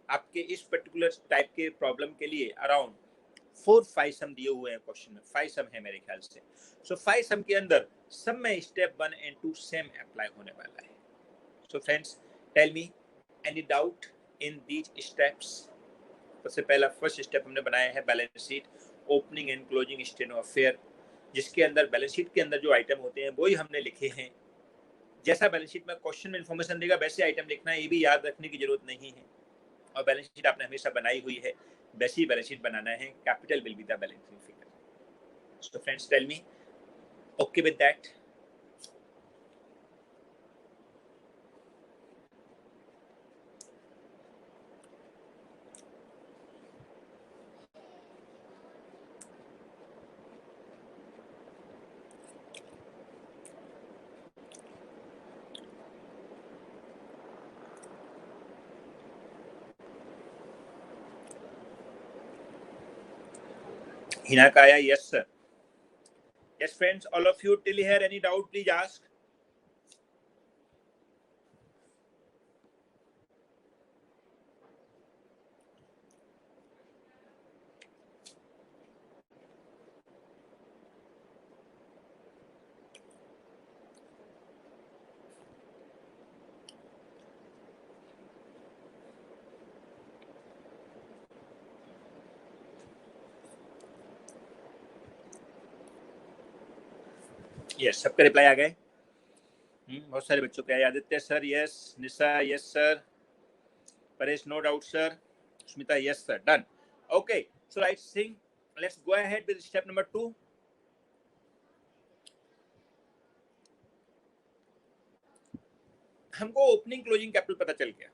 आपके इस पर्टिकुलर टाइप के प्रॉब्लम के लिए अराउंड 4-5 सम दिए हुए हैं क्वेश्चन में, 5 सम है मेरे ख्याल से। सो 5 सम के अंदर सब में स्टेप 1 एंड 2 सेम अप्लाई होने वाला है। So friends, tell me any doubt in these steps. सबसे पहला फर्स्ट स्टेप हमने बनाया है balance sheet, opening and closing statement of affair, जिसके अंदर बैलेंस शीट के अंदर जो आइटम होते हैं वही हमने लिखे हैं। जैसा बैलेंस शीट में क्वेश्चन में इंफॉर्मेशन देगा वैसे आइटम लिखना है, ये भी याद रखने की जरूरत नहीं है। और बैलेंस शीट आपने हमेशा बनाई हुई है, वैसी बैलेंस शीट बनाना है, capital will be the balancing figure. So friends, tell me, okay with that? Hina Kaya, yes sir. Yes friends, all of you till here, any doubt please ask. Yes, सबका reply आ गए? बहुत सारे बच्चों के आए। Aditya sir yes, Nisha yes sir, Paresh no doubt sir, Smita yes sir, done. Okay, so right Singh, let's go ahead with step number 2। हमको opening closing capital पता चल गया,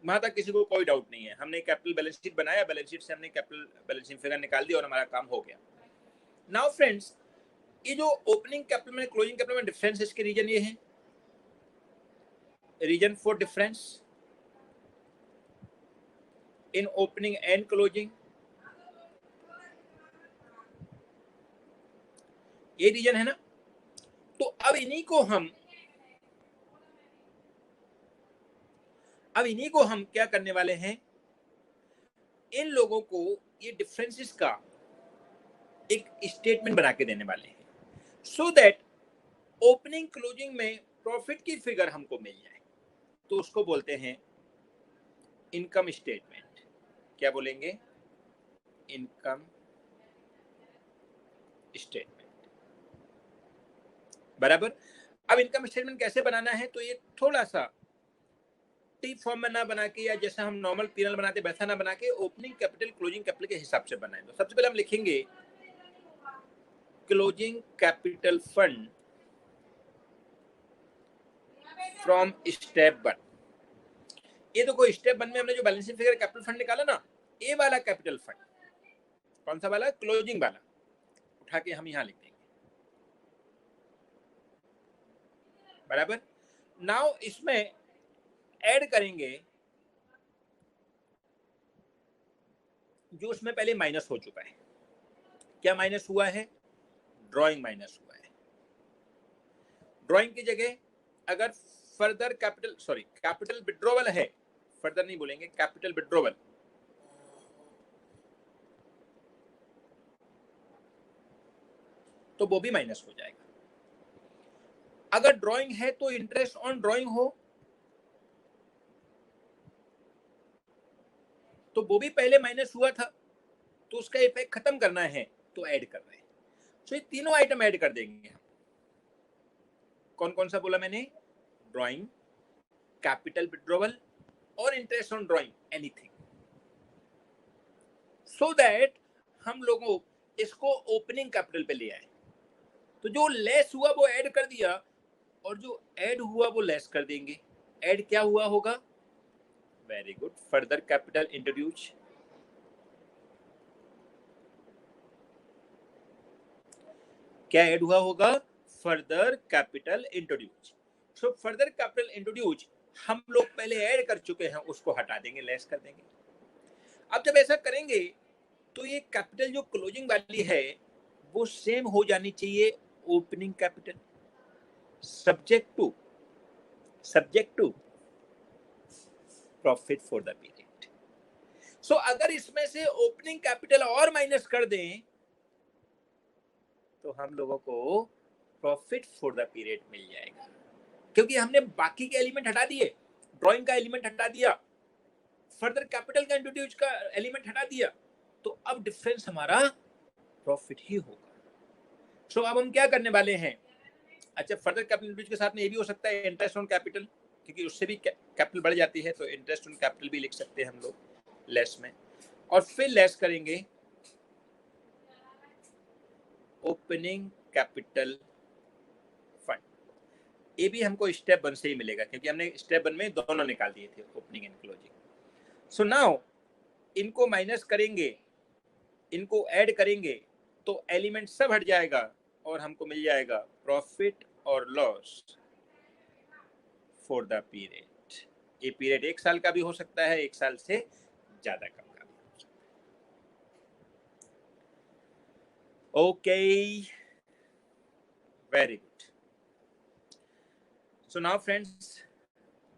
वहां तक किसी को कोई डाउट नहीं है। हमने कैपिटल बैलेंस शीट बनाया, बैलेंस शीट से हमने कैपिटल बैलेंसिंग फिगर निकाल दी और हमारा काम हो गया। नाउ फ्रेंड्स, ये जो ओपनिंग कैपिटल में क्लोजिंग कैपिटल में डिफरेंस, इसके रीजन ये है, reason for difference in opening and closing, ये रीजन है ना। तो अब इन्हीं को हम क्या करने वाले हैं, इन लोगों को ये डिफरेंसेस का एक स्टेटमेंट बना के देने वाले हैं, सो दैट ओपनिंग क्लोजिंग में प्रॉफिट की फिगर हमको मिल जाए। तो उसको बोलते हैं इनकम स्टेटमेंट। क्या बोलेंगे? इनकम स्टेटमेंट, बराबर। अब इनकम स्टेटमेंट कैसे बनाना है, तो ये थोड़ा सा टी फॉर्म में ना बना के, या जैसा हम नॉर्मल पीएनएल बनाते वैसा ना बना के, ओपनिंग कैपिटल क्लोजिंग कैपिटल के हिसाब से बनाए। तो सबसे पहले हम लिखेंगे closing capital fund from step 1। ये देखो स्टेप 1 में हमने जो बैलेंसिंग फिगर कैपिटल फंड निकाला ना, ए वाला कैपिटल फंड, कौन सा वाला? क्लोजिंग वाला, उठा के हम यहां लिख देंगे, बराबर। नाउ इसमें ऐड करेंगे जो उसमें पहले माइनस हो चुका है। क्या माइनस हुआ है? ड्राइंग माइनस हुआ है। ड्राइंग की जगह अगर फर्दर कैपिटल विड्रॉवल है, फर्दर नहीं बोलेंगे, कैपिटल विड्रॉवल, तो वो भी माइनस हो जाएगा। अगर ड्राइंग है तो इंटरेस्ट ऑन ड्राइंग हो तो वो भी पहले माइनस हुआ था, तो उसका इफेक्ट खत्म करना है तो ऐड कर रहे हैं। तो ये तीनों आइटम ऐड कर देंगे हम। कौन कौन सा बोला मैंने? ड्राइंग, कैपिटल विड्रॉवल और interest on drawing, anything, so that हम लोगों इसको ओपनिंग कैपिटल पे ले आए। तो जो लेस हुआ वो ऐड कर दिया, और जो ऐड हुआ वो लेस कर देंगे। ऐड क्या हुआ होगा? Very good, further capital introduce. क्या ऐड हुआ होगा? Further capital introduce. So further capital introduce हम लोग पहले ऐड कर चुके हैं, उसको हटा देंगे, लेस कर देंगे। अब जब ऐसा करेंगे तो ये कैपिटल जो क्लोजिंग वाली है वो सेम हो जानी चाहिए opening capital, subject to profit for the period. So अगर इसमें से ओपनिंग कैपिटल और माइनस कर दें तो हम लोगों को प्रॉफिट फॉर द पीरियड मिल जाएगा, क्योंकि हमने बाकी के एलिमेंट हटा दिए, ड्राइंग का एलिमेंट हटा दिया, फर्दर कैपिटल का इंट्रोड्यूस का एलिमेंट हटा दिया, तो अब डिफरेंस हमारा प्रॉफिट ही होगा। सो अब हम क्या करने वाले हैं? अच्छा, फर्दर कैपिटल इंट्रोड्यूस के साथ में ये भी हो सकता है इंटरेस्ट ऑन कैपिटल, क्योंकि उससे भी कैपिटल बढ़ जाती है, तो इंटरेस्ट ऑन कैपिटल भी लिख सकते हैं हम लोग लेस में, और फिर लेस करेंगे ओपनिंग कैपिटल फंड। ये भी हमको स्टेप 1 से ही मिलेगा, क्योंकि हमने स्टेप 1 में दोनों निकाल दिए थे, opening and closing. So now इनको माइनस करेंगे, इनको ऐड करेंगे, तो एलिमेंट सब हट जाएगा और हमको मिल जाएगा प्रॉफिट और लॉस फॉर द पीरियड। ये पीरियड 1 साल का भी हो सकता है, 1 साल से ज्यादा कम का भी हो सकता है। Okay, very good. So now friends,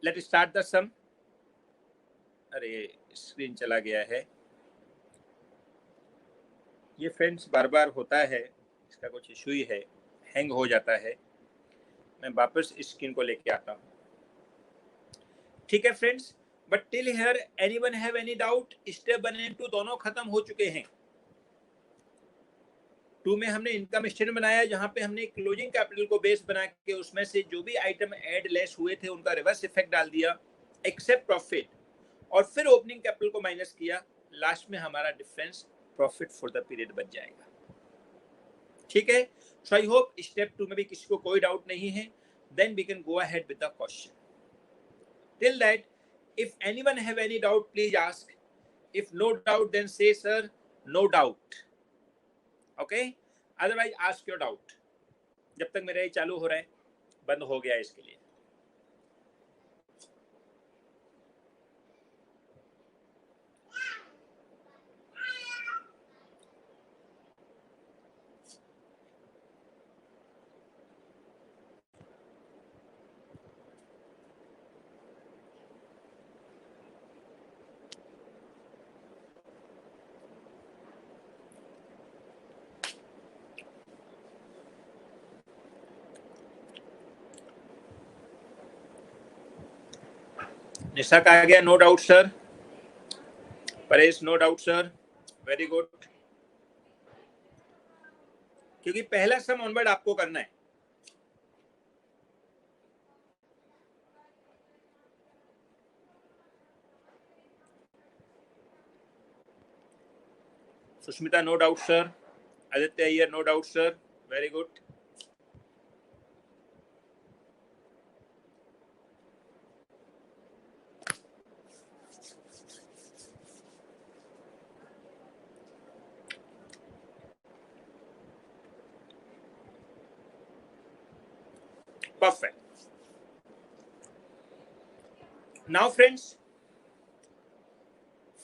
let start the sum. अरे स्क्रीन चला गया है ये फ्रेंड्स, बार बार होता है, इसका कुछ इशू ही है, हैंग हो जाता है। मैं वापस स्क्रीन को लेके आता हूँ। ठीक है friends, but till here anyone have any doubt? Step 1 and 2 दोनों खत्म हो चुके हैं। 2 में हमने इनकम स्टेटमेंट बनाया, जहां पे हमने क्लोजिंग कैपिटल को बेस बना के उसमें से जो भी आइटम ऐड लेस हुए थे उनका रिवर्स इफेक्ट डाल दिया, एक्सेप्ट प्रॉफिट, और फिर ओपनिंग कैपिटल को माइनस किया। लास्ट में हमारा difference profit for the period बच जाएगा। ठीक है, सो आई होप स्टेप 2 में भी किसी को कोई डाउट नहीं है। Then we can go ahead with the question. Till that, if anyone have any doubt, please ask. If no doubt, then say sir, no doubt. Okay, otherwise ask your doubt. जब तक मेरा ये चालू हो रहा है, बंद हो गया इसके लिए। निशा का आ गया, no doubt sir. Paresh, no doubt sir, very good. क्योंकि पहला सम ऑनवर्ड आपको करना है। Sushmita, no doubt sir. Aditya Iyer, no doubt sir, very good. Perfect. Now friends,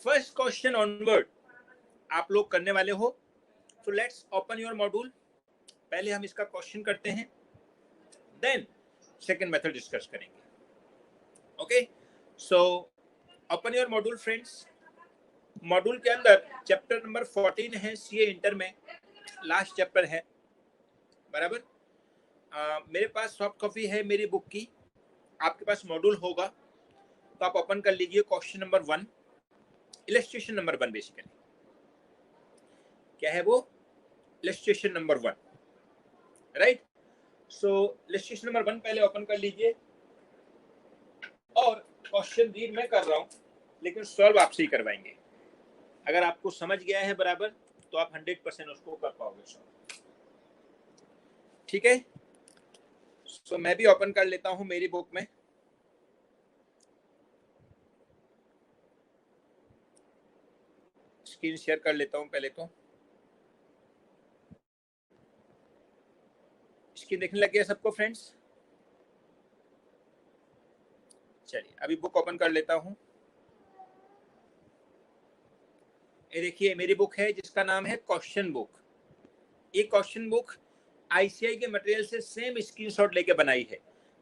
first question onward आप लोग करने वाले हो, so let's open your module. पहले हम इसका क्वेश्चन करते हैं, देन सेकंड मेथड डिस्कस करेंगे। Okay, so open your module friends. Module के अंदर चैप्टर नंबर 14 है, सीए इंटर में लास्ट चैप्टर है, बराबर। मेरे पास सॉफ्ट कॉपी है मेरी बुक की, आपके पास मॉड्यूल होगा तो आप ओपन कर लीजिए question number 1, illustration number 1 basically. क्या है वो? Illustration number 1, right. So illustration number 1 पहले ओपन कर लीजिए, और क्वेश्चन रीड मैं कर रहा हूँ लेकिन सॉल्व आपसे ही करवाएंगे। अगर आपको समझ गया है बराबर तो आप 100% उसको कर पाओगे सॉल्व, ठीक है। सो मैं भी ओपन कर लेता हूँ मेरी बुक में। स्क्रीन शेयर कर लेता हूँ पहले तो। स्क्रीन देखने लग गया सबको फ्रेंड्स? चलिए अभी बुक ओपन कर लेता हूँ। ये देखिए मेरी बुक है जिसका नाम है क्वेश्चन बुक। ये क्वेश्चन बुक आईसीआई के मटेरियल से सेम स्क्रीनशॉट लेके बनाई है,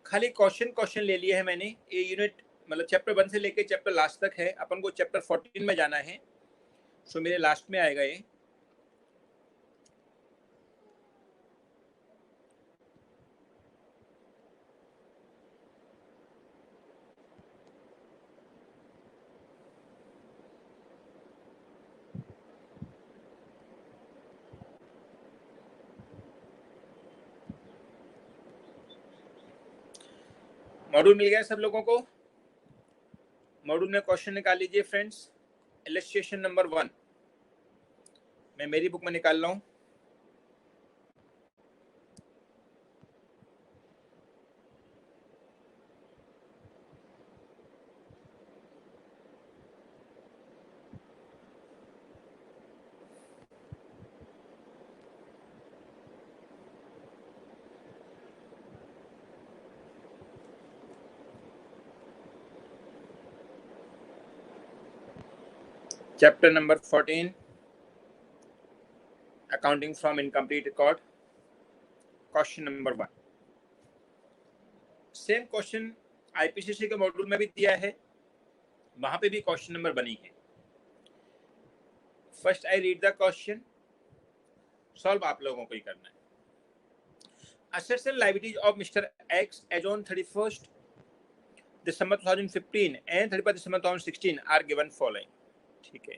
खाली क्वेश्चन ले लिए है मैंने। ये यूनिट मतलब चैप्टर 1 से लेके चैप्टर लास्ट तक है, अपन को चैप्टर 14 में जाना है, सो मेरे लास्ट में आएगा ये। मॉड्यूल मिल गया सब लोगों को? मॉड्यूल में क्वेश्चन निकाल लीजिए फ्रेंड्स। इलस्ट्रेशन नंबर 1 मैं मेरी बुक में निकाल रहा हूँ। Chapter number 14, accounting from incomplete record, question number 1। Same question IPCC के मॉड्यूल में भी दिया है, वहां पे भी क्वेश्चन नंबर बनी है। First I read the question, solve आप लोगों को ही करना है। Assets and liabilities of Mr. X as on 31st December 2015 and 31st December 2016 are given following। ठीक है,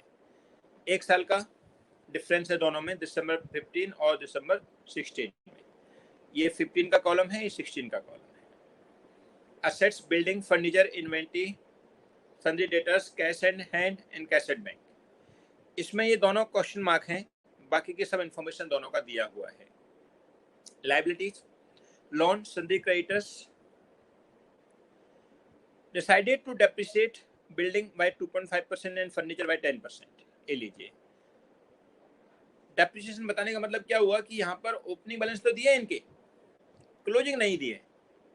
एक साल का डिफरेंस है दोनों में, दिसंबर 15 और दिसंबर 16 में। ये 15 का कॉलम है, ये 16 का कॉलम है। Assets, building, furniture, inventory, sundry debtors, cash and hand and cash at bank। इसमें ये दोनों क्वेश्चन मार्क हैं, बाकी की सब इंफॉर्मेशन दोनों का दिया हुआ है। Liabilities, loan, sundry creditors decided to depreciate building by 2.5% and furniture by 10%। ये लीजिए, डेप्रिसिएशन बताने का मतलब क्या हुआ कि यहाँ पर ओपनिंग बैलेंस तो दिए इनके, क्लोजिंग नहीं दिए,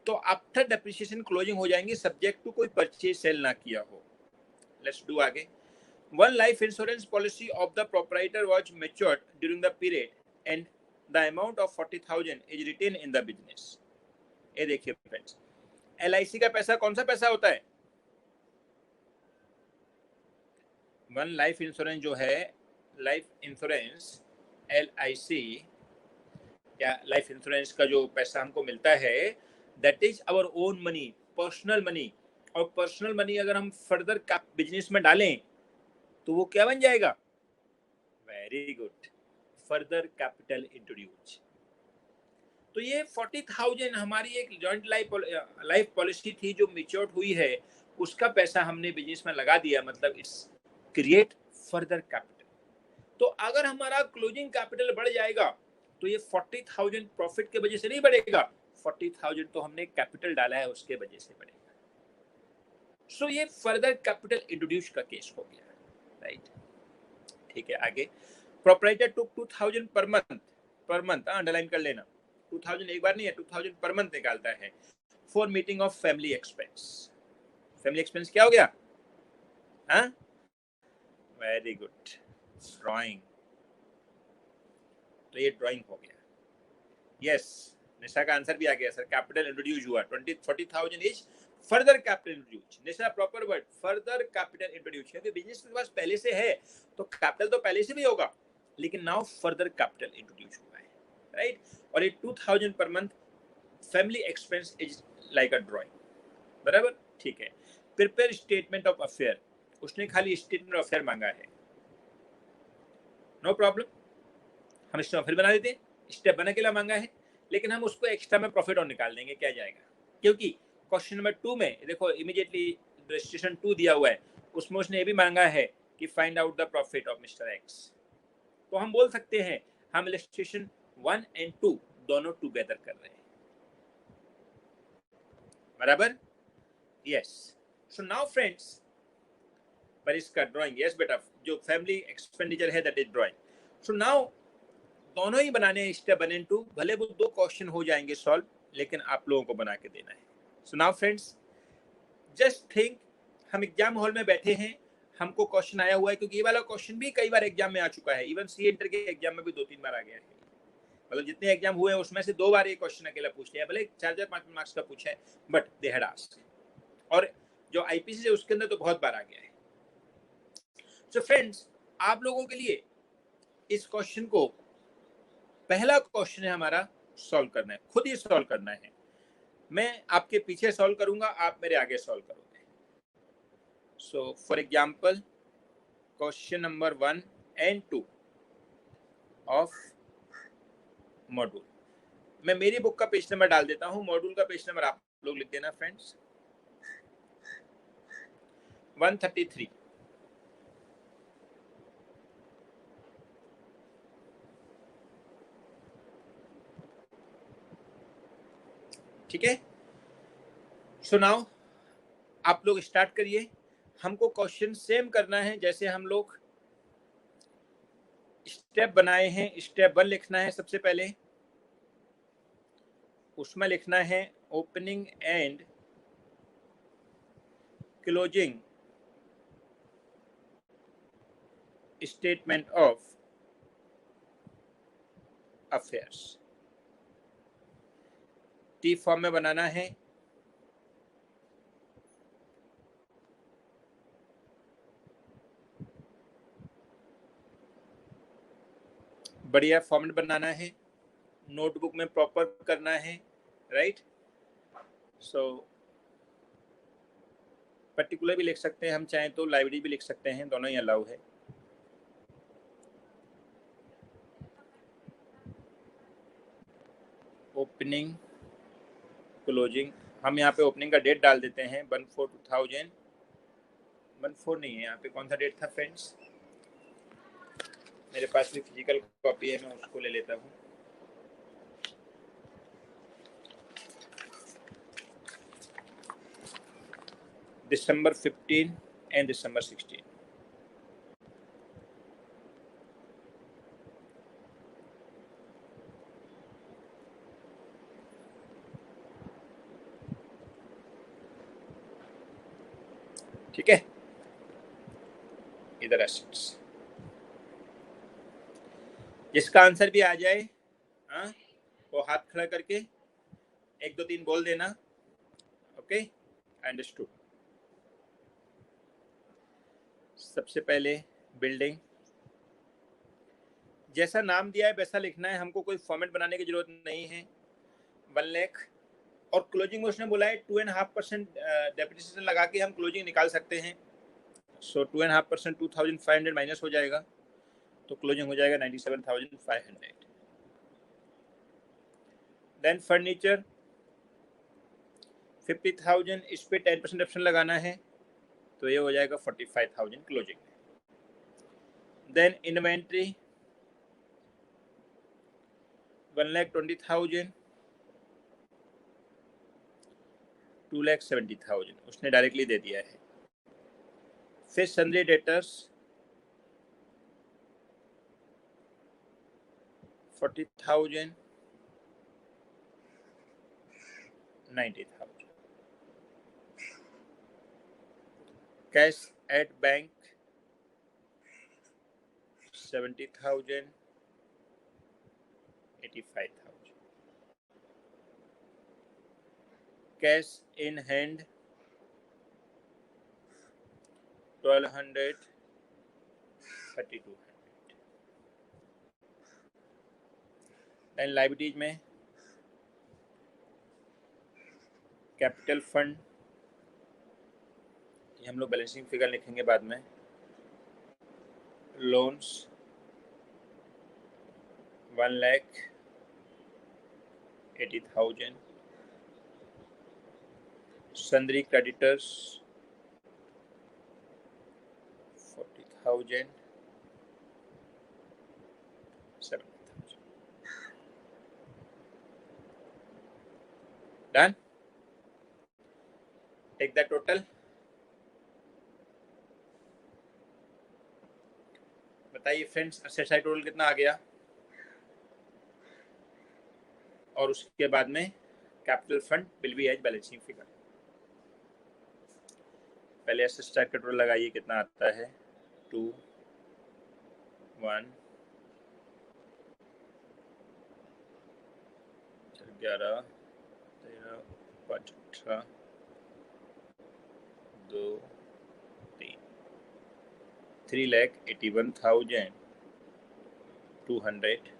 तो आफ्टर डेप्रिसिएशन क्लोजिंग हो जाएंगे सब्जेक्ट टू कोई परचेज सेल ना किया हो। लेट्स डू आगे। One life insurance policy of the proprietor was matured during the period and the amount of 40,000 is retained in the business। ये देखिए फ्रेंड्स, LIC का पैसा कौन सा पैसा होता है? वन लाइफ इंश्योरेंस जो है, लाइफ इंश्योरेंस LIC या लाइफ इंश्योरेंस का जो पैसा हमको मिलता है, that is our own money, personal money. और पर्सनल मनी अगर हम फर्दर बिजनेस में डालें तो वो क्या बन जाएगा? Very good, further capital introduce. तो ये 40,000 हमारी एक जॉइंट लाइफ पॉलिसी थी जो मैच्योर हुई है, उसका पैसा हमने बिजनेस में लगा दिया, मतलब इट्स क्रिएट फर्दर कैपिटल। तो अगर हमारा क्लोजिंग कैपिटल बढ़ जाएगा तो ये 40,000 प्रॉफिट के वजह से नहीं बढ़ेगा, 40,000 तो हमने कैपिटल डाला है उसके वजह से बढ़ेगा। सो ये फर्दर कैपिटल इंट्रोड्यूस का केस हो गया, राइट। ठीक है, आगे प्रोप्राइटर टुक 2,000 पर मंथ, अंडरलाइन कर लेना, 2,000 एक बार नहीं है, 2,000 पर मंथ निकालता है for meeting of family expense. Family expense क्या हो गया? हाँ, वेरी गुड, ड्राइंग। तो ये ड्राइंग हो गया। यस, निशा का आंसर भी आ गया सर, कैपिटल इंट्रोड्यूस हुआ, 40,000 is further capital introduce. Nisha proper word, further capital introduce, क्योंकि बिजनेस के पास पहले से है तो कैपिटल तो पहले से भी होगा, लेकिन नाउ फर्दर कैपिटल इंट्रोड्यूस हुआ है, राइट। और ये 2,000 पर month family expense is like a drawing, बराबर, ठीक है। प्रिपेयर स्टेटमेंट ऑफ अफेयर, उसने खाली स्टेटमेंट ऑफ अफेयर मांगा है, नो प्रॉब्लम, हम स्टेटमेंट ऑफ अफेयर बना देते हैं, स्टेप बना के लिए मांगा है, लेकिन हम उसको एक्स्ट्रा में प्रॉफिट और निकाल देंगे, क्या जाएगा, क्योंकि क्वेश्चन नंबर 2 में देखो इमीडिएटली रजिस्ट्रेशन 2 दिया हुआ है, उसमें उसने ये भी मांगा है कि find out the profit of mister x. तो हम बोल सकते हैं हम इलस्ट्रेशन 1 एंड 2 दोनों टुगेदर कर रहे हैं, बराबर, यस। सो नाउ फ्रेंड्स, पर इसका ड्राइंग, यस बेटा, जो फैमिली एक्सपेंडिचर है that is drawing. So now दोनों ही बनाने हैं, स्टेप 1 एंड 2, भले वो 2 क्वेश्चन हो जाएंगे सॉल्व, लेकिन आप लोगों को बना के देना है। सो नाउ फ्रेंड्स, जस्ट थिंक, हम एग्जाम हॉल में बैठे हैं, हमको क्वेश्चन आया हुआ है, क्योंकि ये वाला क्वेश्चन भी कई बार एग्जाम में आ चुका है, इवन सी इंटर के एग्जाम में भी 2-3 बार आ गया है, मतलब जितने एग्जाम हुए हैं उसमें से 2 बार ये क्वेश्चन अकेला पूछ लिया, भले 4-5 मार्क्स का पूछा है, बट दे हैड आस्क्ड। और जो आईपीसी है उसके अंदर तो बहुत बार आ गया है। सो फ्रेंड्स, आप लोगों के लिए इस क्वेश्चन को, पहला क्वेश्चन है हमारा, सॉल्व करना है, खुद ही सॉल्व करना है, मैं आपके पीछे सॉल्व करूंगा, आप मेरे आगे सॉल्व करोगे। So for example, question number 1 and 2 of module, मैं मेरी बुक का पेज नंबर डाल देता हूं, मॉड्यूल का पेज नंबर आप लोग लिख देना फ्रेंड्स, 133। ठीक है, सो नाउ आप लोग स्टार्ट करिए। हमको क्वेश्चन सेम करना है जैसे हम लोग स्टेप बनाए हैं। स्टेप 1 लिखना है सबसे पहले, उसमें लिखना है opening and closing statement of affairs, T form में बनाना है। बढ़िया फॉर्मेट बनाना है, नोटबुक में प्रॉपर करना है, राइट। सो पर्टिकुलर भी लिख सकते हैं हम, चाहें तो लाइब्रेरी भी लिख सकते हैं, दोनों ही अलाउ है। ओपनिंग क्लोजिंग, हम यहाँ पे ओपनिंग का डेट डाल देते हैं 1/4/2000, 1/4 नहीं है यहाँ पे, कौन सा डेट था फ्रेंड्स, मेरे पास भी फिजिकल कॉपी है, मैं उसको ले लेता हूँ। December 15 and December 16। ठीक है, इधर एसेट्स, जिसका आंसर भी आ जाए हाँ वो हाथ खड़ा करके 1 2 3 बोल देना। Okay, understood. सबसे पहले बिल्डिंग, जैसा नाम दिया है वैसा लिखना है, हमको कोई फॉर्मेट बनाने की जरूरत नहीं है। 1 लाख, और क्लोजिंग में उसने बोला है 2.5% डेप्रिसिएशन लगा के हम क्लोजिंग निकाल सकते हैं। सो 2.5% 2500 माइनस हो जाएगा, तो क्लोजिंग हो जाएगा 97,500। देन फर्नीचर 50,000, इस पे 10% ऑप्शन लगाना है, तो ये हो जाएगा 45,000 क्लोजिंग। देन इन्वेंट्री 1,20,000, 2,70,000 उसने डायरेक्टली दे दिया है। फिर sundry debtors 40,000, 90,000। Cash at bank 70,000, 85,000। Cash in hand 1,200, 3,200। And liabilities में कैपिटल फंड, ये हम लोग बैलेंसिंग फिगर लिखेंगे बाद में। Loans 1,80,000। Sundry creditors 40,000, 70,000। Done. Take the total. बताइए फ्रेंड्स, असेट साइड टोटल कितना आ गया? और उसके बाद में capital fund will be as balancing figure. पहले एसेट साइड का टोटल लगाइए, कितना आता है? 2, 1, 11, 13, 5, 18, 2, 3, 3,81,200।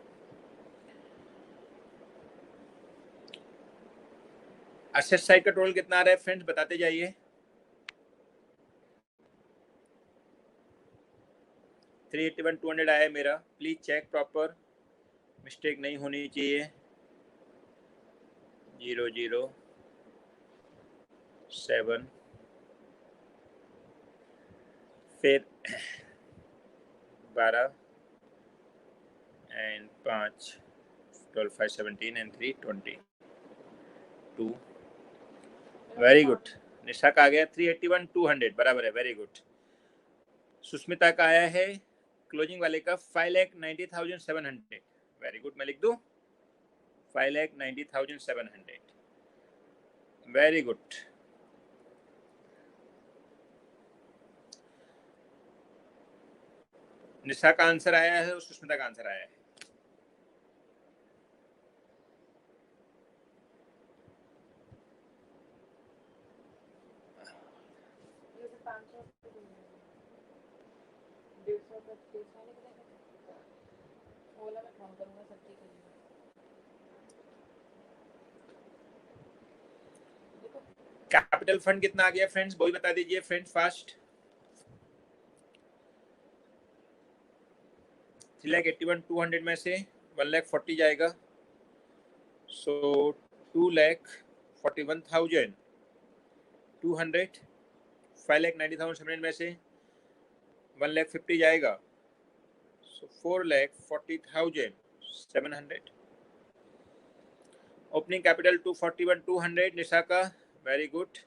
एसेट साइड का टोटल कितना आ रहा है फ्रेंड्स, बताते जाइए। 381,200 आया है मेरा। प्लीज चेक प्रॉपर, मिस्टेक नहीं होनी चाहिए। 007, फिर 12 and 5, 12, 5, 17 and 3, 22। Very good. Nisha का आ गया 381,200, बराबर है, वेरी गुड। सुष्मिता का आया है क्लोजिंग वाले का 5,90,700। वेरी गुड, मैं लिख दूं 5,90,700। Very good. निशा का आंसर आया है और सुष्मिता का आंसर आया है। कैपिटल फंड कितना आ गया फ्रेंड्स, वही बता दीजिए फ्रेंड्स फास्ट। 3,81,200 में से 1,40,000 जाएगा, सो 2,41,200। 5,90,700 में से 1,50,000 जाएगा, सो 4,40,700। ओपनिंग कैपिटल 241,200 निशा का, वेरी गुड।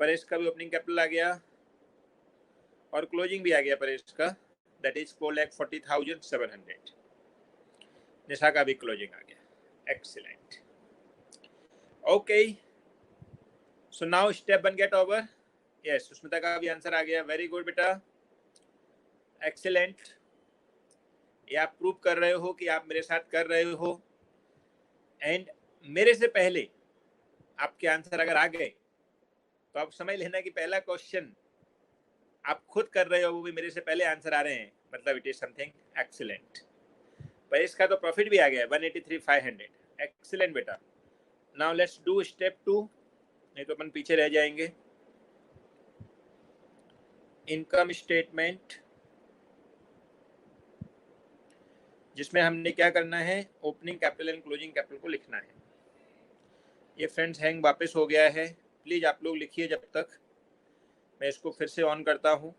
परेश का भी ओपनिंग कैपिटल आ गया और क्लोजिंग भी आ गया परेश का, दैट इज 4,40,700। निशा का भी क्लोजिंग आ गया, excellent. Okay, so now step 1 get over. Yes, Sushmita का भी आंसर आ गया, वेरी गुड बेटा, एक्सीलेंट। ये आप प्रूव कर रहे हो कि आप मेरे साथ कर रहे हो, एंड मेरे से पहले आपके आंसर अगर आ गए तो आप समझ लेना कि पहला क्वेश्चन आप खुद कर रहे हो, वो भी मेरे से पहले आंसर आ रहे हैं, मतलब इट इज समथिंग एक्सीलेंट। पर इसका तो प्रॉफिट भी आ गया 183,500। एक्सीलेंट बेटा। नाउ लेट्स डू स्टेप 2, नहीं तो अपन पीछे रह जाएंगे। इनकम स्टेटमेंट, जिसमें हमने क्या करना है, opening capital and closing capital को लिखना है। ये फ्रेंड्स हैंग वापस हो गया है, प्लीज आप लोग लिखिए जब तक मैं इसको फिर से ऑन करता हूं,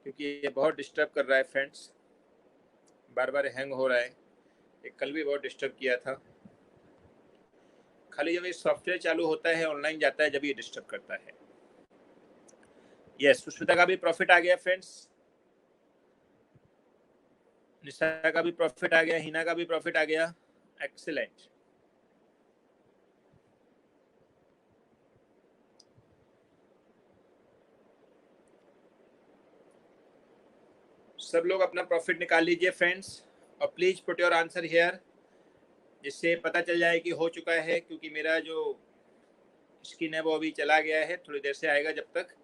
क्योंकि ये बहुत डिस्टर्ब कर रहा है फ्रेंड्स, बार बार हैंग हो रहा है। ये कल भी बहुत डिस्टर्ब किया था। खाली जब ये सॉफ्टवेयर चालू होता है, ऑनलाइन जाता है, जब ये डिस्टर्ब करता है। यस, सुष्मिता का भी प्रॉफिट आ गया फ्रेंड्स, निशा का भी प्रॉफिट आ गया, हिना का भी प्रॉफिट आ गया। एक्सीलेंट। सब लोग अपना प्रॉफिट निकाल लीजिए फ्रेंड्स, और please put your answer here, जिससे पता चल जाए कि हो चुका है, क्योंकि मेरा जो स्क्रीन है वो अभी चला गया है, थोड़ी देर से आएगा। जब तक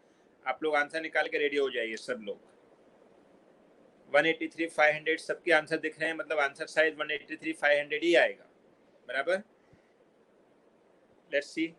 आप लोग आंसर निकाल के रेडी हो जाइए सब लोग। 183,500 सबके आंसर दिख रहे हैं, मतलब आंसर शायद 183,500 ही आएगा, बराबर। Let's see.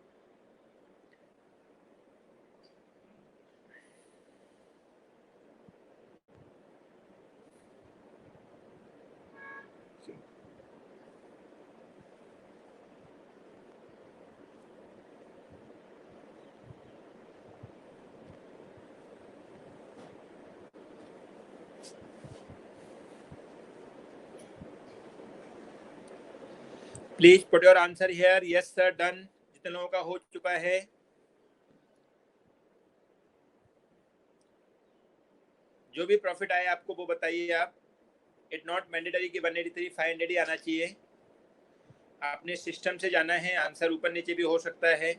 Please put your answer here. Yes sir, done. जितने लोगों का हो चुका है, जो भी प्रॉफिट आया आपको वो बताइए आप। इट नॉट मैंडेटरी कि 183,500 ही आना चाहिए, आपने सिस्टम से जाना है, आंसर ऊपर नीचे भी हो सकता है।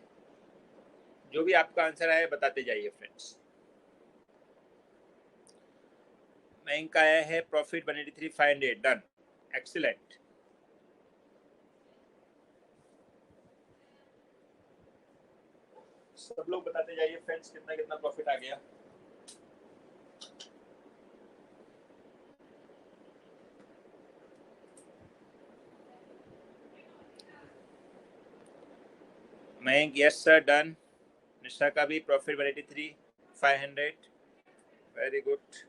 जो भी आपका आंसर आया बताते जाइए फ्रेंड्स। बैंक आया है प्रॉफिट 183,500, डन, एक्सीलेंट। सब लोग बताते जाइए फ्रेंड्स, कितना कितना प्रॉफिट आ गया। Mayank yes sir, done. Nisha का भी प्रॉफिट 183,500, वेरी गुड।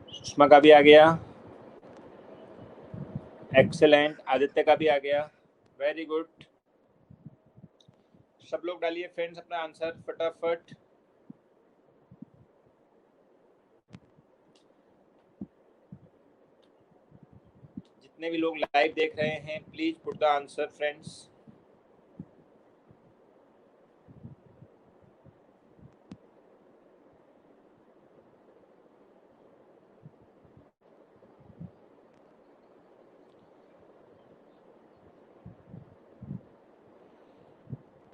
सुषमा का भी आ गया, एक्सेलेंट। आदित्य का भी आ गया, वेरी गुड। सब लोग डालिए फ्रेंड्स अपना आंसर फटाफट। जितने भी लोग लाइव देख रहे हैं, please put the answer friends.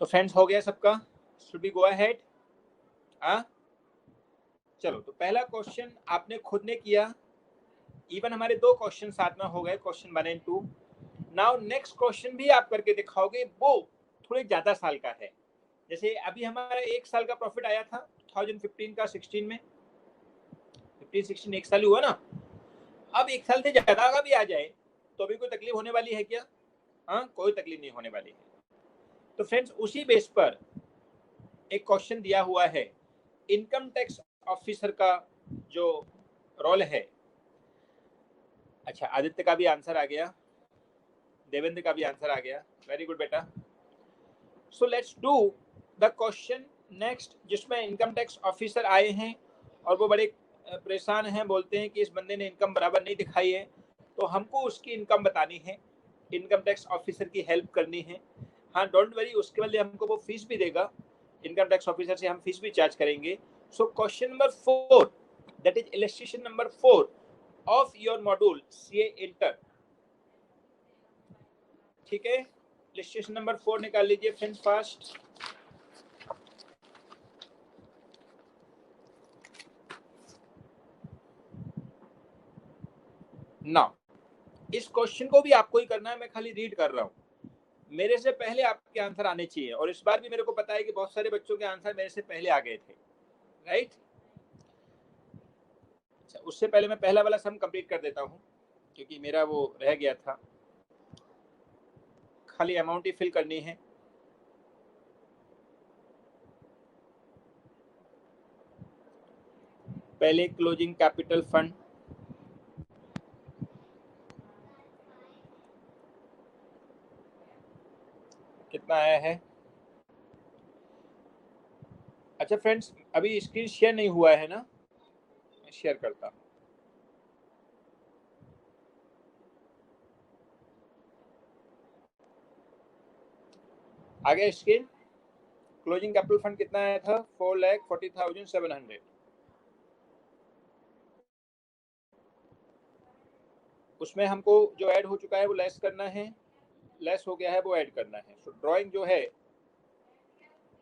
तो फ्रेंड्स हो गया सबका, शुड बी गो अहेड। हाँ चलो, तो पहला क्वेश्चन आपने खुद ने किया, इवन हमारे दो क्वेश्चन साथ में हो गए, क्वेश्चन 1 और 2। नाउ नेक्स्ट क्वेश्चन भी आप करके दिखाओगे, वो थोड़े ज्यादा साल का है। जैसे अभी हमारा 1 साल का प्रॉफिट आया था 2015 का 16 में, 15-16 1 साल ही हुआ ना। अब 1 साल से ज्यादा का भी आ जाए तो भी कोई तकलीफ होने वाली है क्या? हाँ, कोई तकलीफ नहीं होने वाली है। तो फ्रेंड्स उसी बेस पर एक क्वेश्चन दिया हुआ है, इनकम टैक्स ऑफिसर का जो रोल है। अच्छा, आदित्य का भी आंसर आ गया, देवेंद्र का भी आंसर आ गया, वेरी गुड बेटा। So let's do the question next, जिसमें इनकम टैक्स ऑफिसर आए हैं और वो बड़े परेशान हैं, बोलते हैं कि इस बंदे ने इनकम बराबर नहीं दिखाई है, तो हमको उसकी इनकम बतानी है, इनकम टैक्स ऑफिसर की हेल्प करनी है। हाँ डोंट वरी, उसके बदले हमको वो फीस भी देगा, इनकम टैक्स ऑफिसर से हम फीस भी चार्ज करेंगे। So question number 4, that is illustration number 4 of your module CA inter. ठीक है, इलस्ट्रेशन नंबर 4 निकाल लीजिए फ्रेंड्स फास्ट। ना इस क्वेश्चन को भी आपको ही करना है, मैं खाली रीड कर रहा हूँ, मेरे से पहले आपके आंसर आने चाहिए। और इस बार भी मेरे को पता है कि बहुत सारे बच्चों के आंसर मेरे से पहले आ गए थे, राइट। अच्छा, उससे पहले मैं पहला वाला सम कंप्लीट कर देता हूँ, क्योंकि मेरा वो रह गया था, खाली अमाउंट ही फिल करनी है। पहले क्लोजिंग कैपिटल फंड कितना आया है? अच्छा फ्रेंड्स, अभी स्क्रीन शेयर नहीं हुआ है ना, मैं शेयर करता हूँ। आ गया स्क्रीन? क्लोजिंग कैपिटल फंड कितना आया था? 4,40,700। उसमें हमको जो ऐड हो चुका है वो लेस करना है, लेस हो गया है वो ऐड करना है। तो ड्राइंग जो है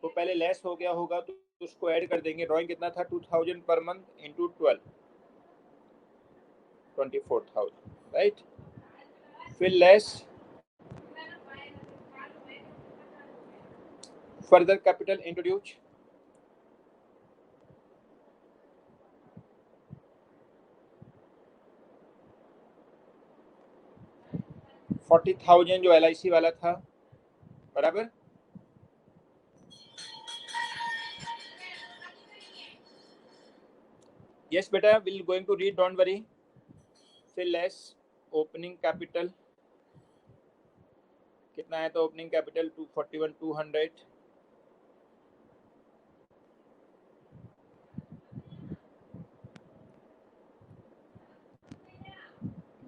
वो पहले लेस हो गया होगा तो उसको ऐड कर देंगे। ड्राइंग कितना था? 2,000 पर मंथ इंटू 12, 24,000, राइट? फिर लेस फर्दर कैपिटल इंट्रोड्यूस, $40,000 जो LIC वाला था, बराबर। यस बेटा, will going to read, don't worry. फिर लेस ओपनिंग कैपिटल कितना है? तो opening capital 241,200,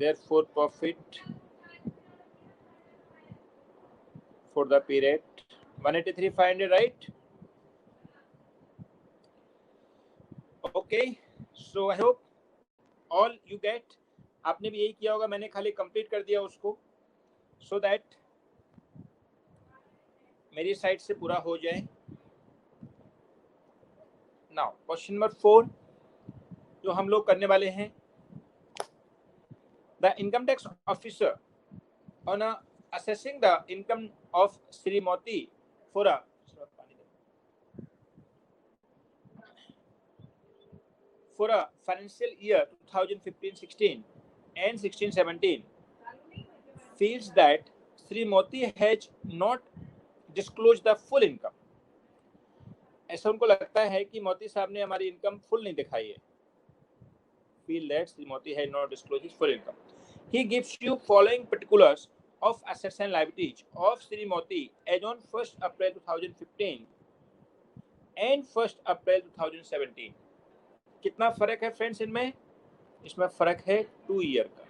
therefore profit for the period 183,500, right? Okay, so I hope all you get. आपने भी यही किया होगा, मैंने खाली कंप्लीट कर दिया उसको, so that मेरी साइड से पूरा हो जाए। नाउ क्वेश्चन नंबर 4 जो हम लोग करने वाले हैं, the income tax officer on assessing the income of Srimati for a financial year 2015-16 and 16-17 feels that Srimati has not disclosed the full income. ऐसा उनको लगता है कि मोती साहब ने हमारी इनकम फुल नहीं दिखाई है। Feel that Srimati has not disclosed his full income. He gives you following particulars of assets and liabilities of Srimati as on 1st April 2015 and 1st April 2017. कितना फर्क है फ्रेंड्स इनमें? इसमें फर्क है 2 ईयर का,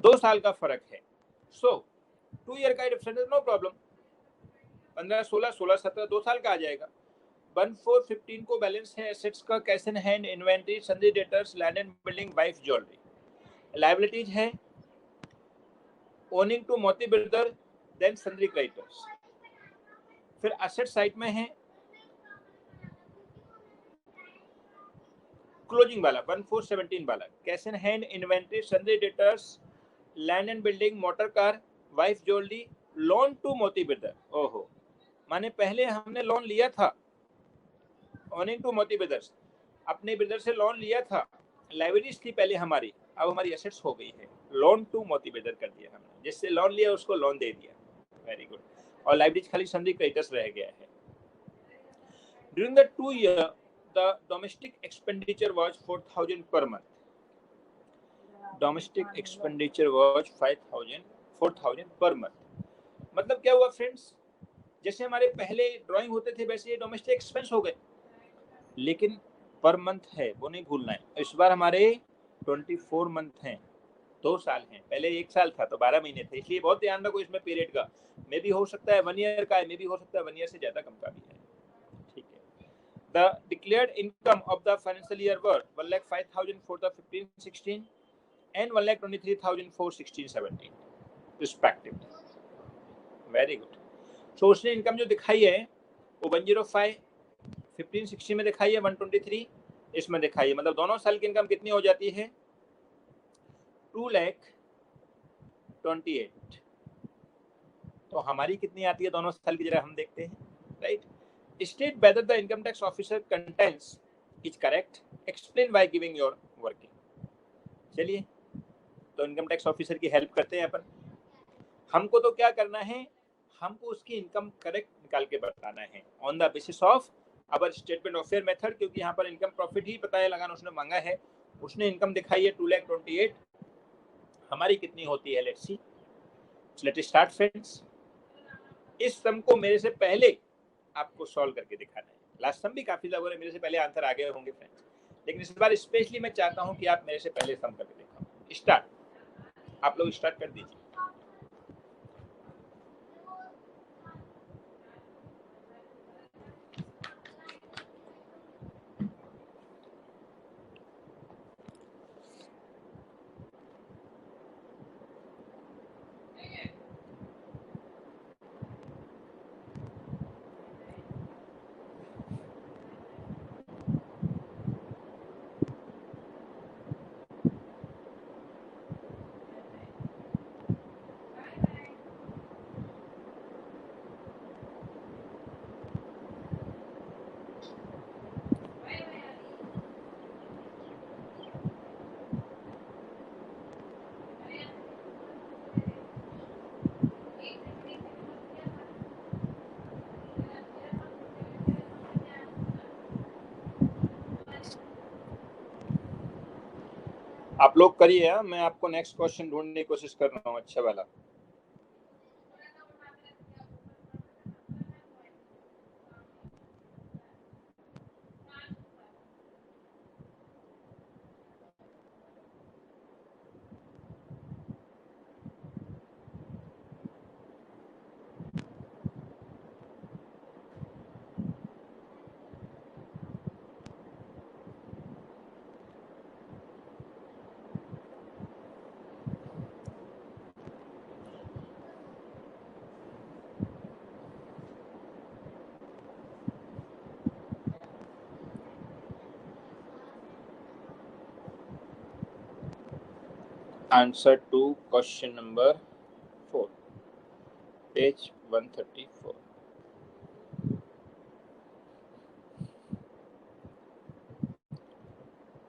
2 साल का फर्क है। सो 2 ईयर का डिफरेंस, नो प्रॉब्लम। 15, 16, 16, 17, 2 साल का आ जाएगा। 1415 को बैलेंस है एसेट्स का, cash in hand, inventory, sundry debtors, land and building, wife jewellery. Liabilities है owing to Moti builder, then sundry creditors. फिर एसेट साइड में है क्लोजिंग वाला 1417 वाला, cash in hand, inventory, sundry debtors, land and building, motor car, wife jewellery, loan to Moti builder. ओहो, माने पहले हमने लोन लिया था, ओनिंग टू मोती बिल्डर्स, अपने बिल्डर से लोन लिया था, लाइबिलिटीज थी पहले हमारी, अब हमारी एसेट्स हो गई है, लोन टू मोती बिल्डर कर दिया हमने, जिससे लोन लिया उसको लोन दे दिया। Very good. और लाइबिलिटीज खाली सन्ड्री क्रेडिटर्स रह गया है। During the 2 year the domestic expenditure was 4,000 per month. Domestic expenditure was 4,000 per month. मतलब क्या हुआ फ्रेंड्स? जैसे हमारे पहले ड्राइंग होते थे वैसे ये डोमेस्टिक एक्सपेंस हो गए, लेकिन पर मंथ है वो नहीं भूलना है। इस बार हमारे 24 मंथ हैं, 2 साल हैं, पहले 1 साल था तो 12 महीने थे, इसलिए बहुत ध्यान रखो इसमें पीरियड का। मे भी हो सकता है 1 ईयर का है, मे भी हो सकता है 1 ईयर से ज्यादा कम का भी है। The declared income of the financial year were 1,05,000 for the 15-16 and 1,23,000 for 16-17 respectively. Very good. So उसने इनकम जो दिखाई है वो 105 15-16 में दिखाई है, 123 इसमें दिखाई है। मतलब दोनों साल की इनकम कितनी हो जाती है? 2,28,000। तो हमारी कितनी आती है दोनों साल की, जरा हम देखते हैं, right? State whether the income tax officer contents is correct. Explain by giving your working. चलिए, तो इनकम टैक्स ऑफिसर की हेल्प करते हैं अपन। हमको तो क्या करना है, हमको उसकी इनकम करेक्ट निकाल के बताना है ऑन द बेसिस ऑफ अब स्टेटमेंट ऑफ फेयर मेथड, क्योंकि यहाँ पर इनकम प्रॉफिट ही पता है लगाना उसने मांगा है, उसने इनकम दिखाई है 2,28,000, हमारी कितनी होती है, let's see, let's start friends. इस सम को मेरे से पहले आपको सॉल्व करके दिखाना है। लास्ट सम भी काफी लोगों ने मेरे से पहले आंसर आ गए होंगे फ्रेंड्स, लेकिन इस बार स्पेशली मैं चाहता हूं कि आप मेरे से पहले सम करके दिखाओ। स्टार्ट, आप लोग स्टार्ट कर दीजिए। आप लोग करिए, मैं आपको नेक्स्ट क्वेश्चन ढूंढने की कोशिश कर रहा हूँ अच्छा वाला। Answer to question number 4, page 134।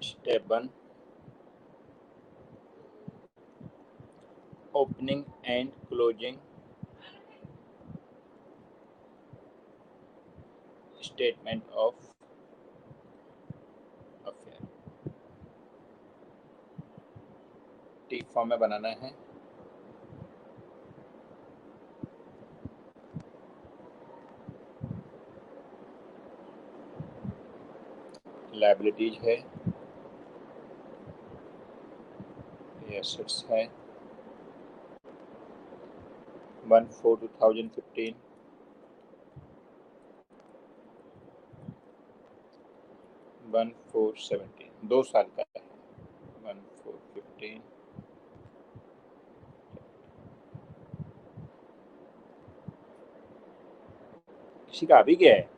Step 1, opening and closing statement of affair. T form में बनाना है। लायबिलिटीज है, एसेट्स है, 1/4/2015, 1/4/17, 2 साल का है, 1/4/15। किसी का अभी गया है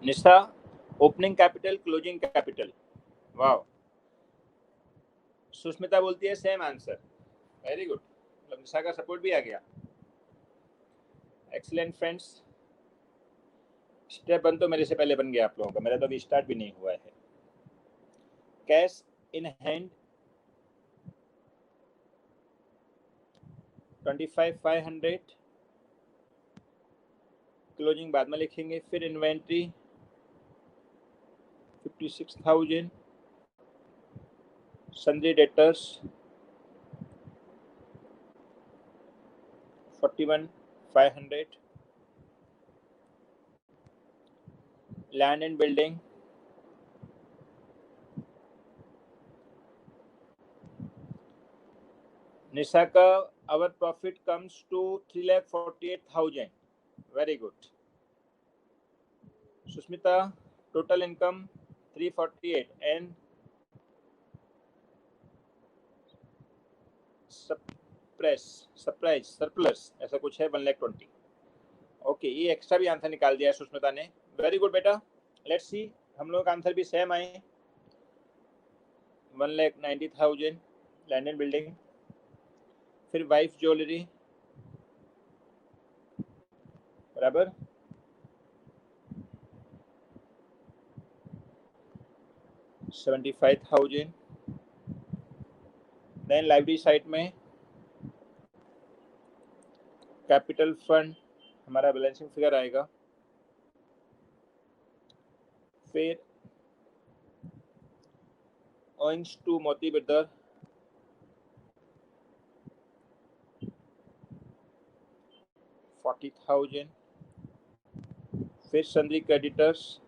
निशा, ओपनिंग कैपिटल क्लोजिंग कैपिटल, वाह। सुष्मिता बोलती है सेम आंसर, वेरी गुड, मतलब निशा का सपोर्ट भी आ गया। Excellent friends. स्टेप 1 तो मेरे से पहले बन गया आप लोगों का, मेरा तो अभी स्टार्ट भी नहीं हुआ है। कैश इन हैंड 25,500, क्लोजिंग बाद में लिखेंगे। फिर inventory 56,000, sundry debtors 41,500, land and building Nisha का our profit comes to 3,48,000, very good। Sushmita total income 348 and surplus ऐसा कुछ है 1,20,000। ओके, ये एक्स्ट्रा भी आंसर निकाल दिया है सुष्मिता ने, वेरी गुड बेटा। लेट्स सी, हम लोग का आंसर भी सेम आए, 1,90,000 लैंड एंड बिल्डिंग। फिर वाइफ ज्वेलरी बराबर 75,000। देन लाइब्रेरी साइट में कैपिटल फंड हमारा बैलेंसिंग फिगर आएगा फिर owings to मोती ब्रदर 40,000, फिर सन्ड्री क्रेडिटर्स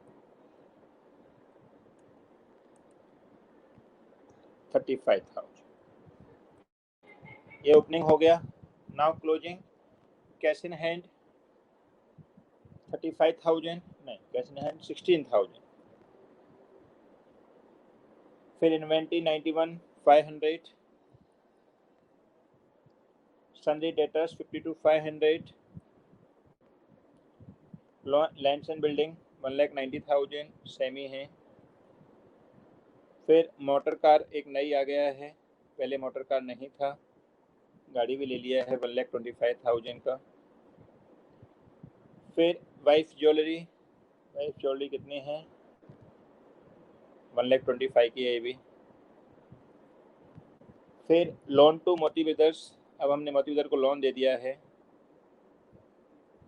35,000। ये ओपनिंग हो गया। Now closing, cash in hand 35,000, नहीं कैश इन हैंड 16,000, फिर inventory 91,500, sundry debtors 52,500, lands and building 1,90,000 semi है। फिर मोटर कार एक नई आ गया है, पहले मोटर कार नहीं था, गाड़ी भी ले लिया है 1,25,000 का। फिर वाइफ ज्वेलरी कितनी है, 1,25,000 की है ये भी। फिर लोन टू मोती ब्रदर्स, अब हमने मोती ब्रदर को लोन दे दिया है,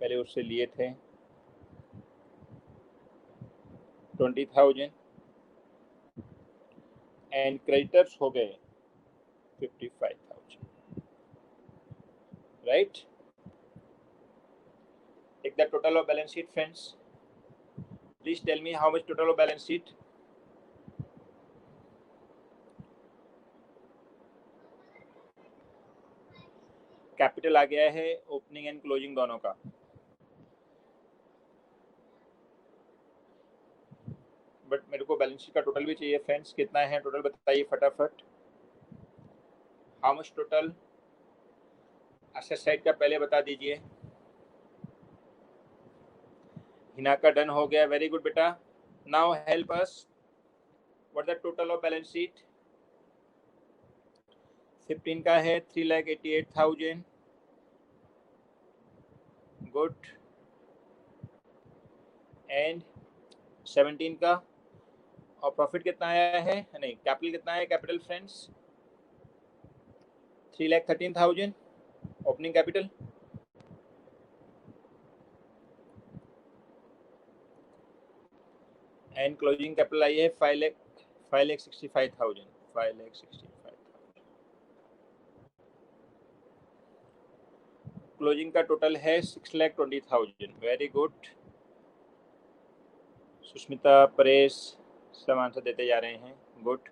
पहले उससे लिए थे 20,000, एंड क्रेडिटर्स हो गए 55,000, right. Take the total of balance sheet friends, please tell me how much total of balance sheet. Capital आ गया है ओपनिंग एंड क्लोजिंग दोनों का, बट मेरे को बैलेंस शीट का टोटल भी चाहिए फ्रेंड्स। कितना है टोटल बताइए फटाफट, how much total. Asset side का पहले बता दीजिए। हिना का डन हो गया, वेरी गुड बेटा। Now help us, what the total of balance sheet. 15 का है 3,88,000, गुड। एंड 17 का, और प्रॉफिट कितना आया है, नहीं कैपिटल कितना है capital friends, 3,13,000 opening capital. And closing capital I है 5,65,000, 5,65,000। क्लोजिंग का टोटल है 6,20,000, वेरी गुड। सुष्मिता परेश सब आंसर देते जा रहे हैं, good.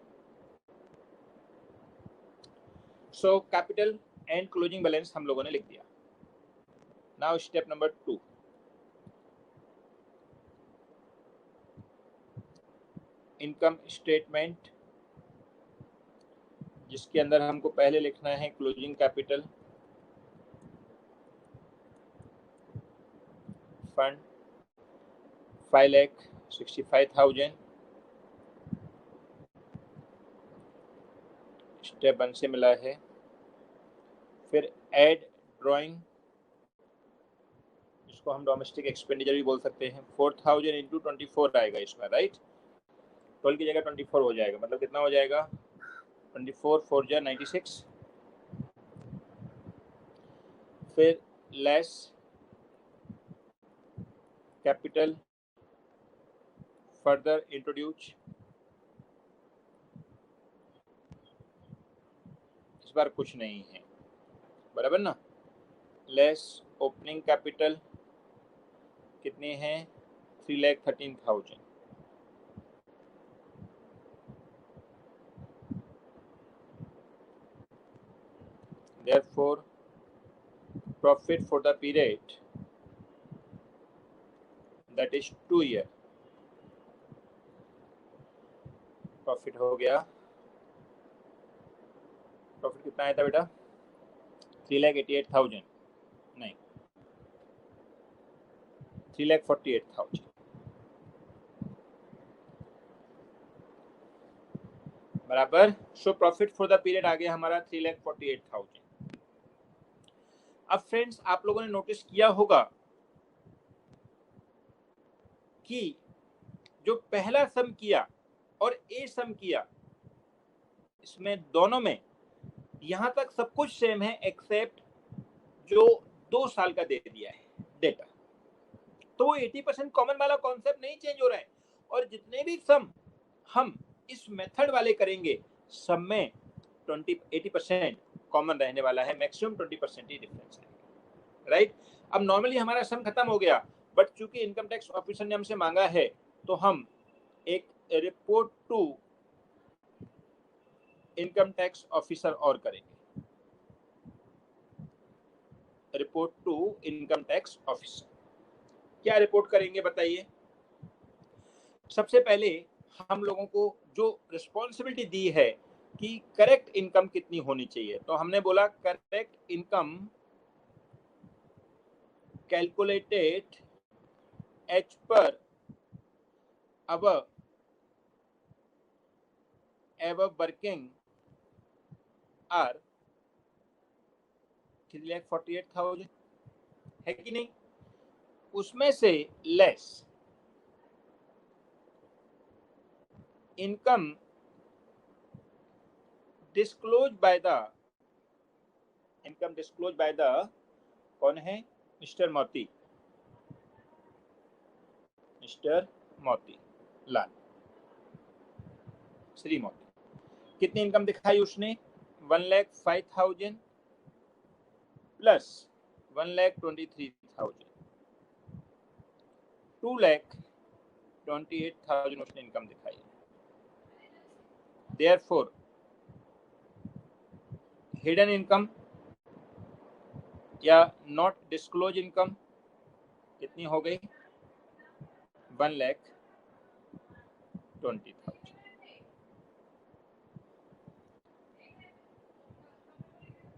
So capital and closing balance हम लोगों ने लिख दिया। Now step number 2, income statement, जिसके अंदर हमको पहले लिखना है क्लोजिंग कैपिटल, फंड 5,65,000, स्टेप 1 से मिला है। फिर ऐड ड्राइंग, इसको हम डोमेस्टिक एक्सपेंडिचर भी बोल सकते हैं, 4,000 इंटू 24 आएगा इसमें, राइट। 12 की जगह 24 हो जाएगा, मतलब कितना हो जाएगा 24 4 जा 96। फिर लेस कैपिटल फर्दर इंट्रोड्यूस, इस बार कुछ नहीं है, बराबर ना। लेस ओपनिंग कैपिटल कितनी है 3,13,000, therefore profit for the period that is 2 year, profit हो गया। प्रॉफिट कितना आया था बेटा 3,88,000, नहीं 3,48,000, बराबर। So profit for the period आ गया हमारा 3,48,000। अब फ्रेंड्स आप लोगों ने नोटिस किया होगा कि जो पहला सम किया और ए सम किया, इसमें दोनों में यहां तक सब कुछ सेम है एक्सेप्ट जो 2 साल का दे दिया है डेटा, तो वो 80% कॉमन वाला कॉन्सेप्ट नहीं चेंज हो रहा है। और जितने भी सम हम इस मेथड वाले करेंगे, सब में 80% कॉमन रहने वाला है, मैक्सिमम 20% ही डिफरेंस है, राइट। अब नॉर्मली हमारा सम खत्म हो गया, बट चूंकि इनकम टैक्स ऑफिसर ने हमसे मांगा है तो हम एक report to income tax officer और करेंगे। Report to income tax officer क्या रिपोर्ट करेंगे बताइए। सबसे पहले हम लोगों को जो रिस्पॉन्सिबिलिटी दी है कि करेक्ट इनकम कितनी होनी चाहिए, तो हमने बोला correct income calculated as per our ever working are 3,48,000 है कि नहीं, उसमें से less income disclose by the कौन है, मिस्टर मोती लाल, श्री मोती। कितनी इनकम दिखाई उसने, 1,05,000 प्लस 1,23,000, 2,28,000 उसने इनकम दिखाई। देयरफॉर हिडन इनकम या नॉट डिस्क्लोज इनकम कितनी हो गई, 1,20,000।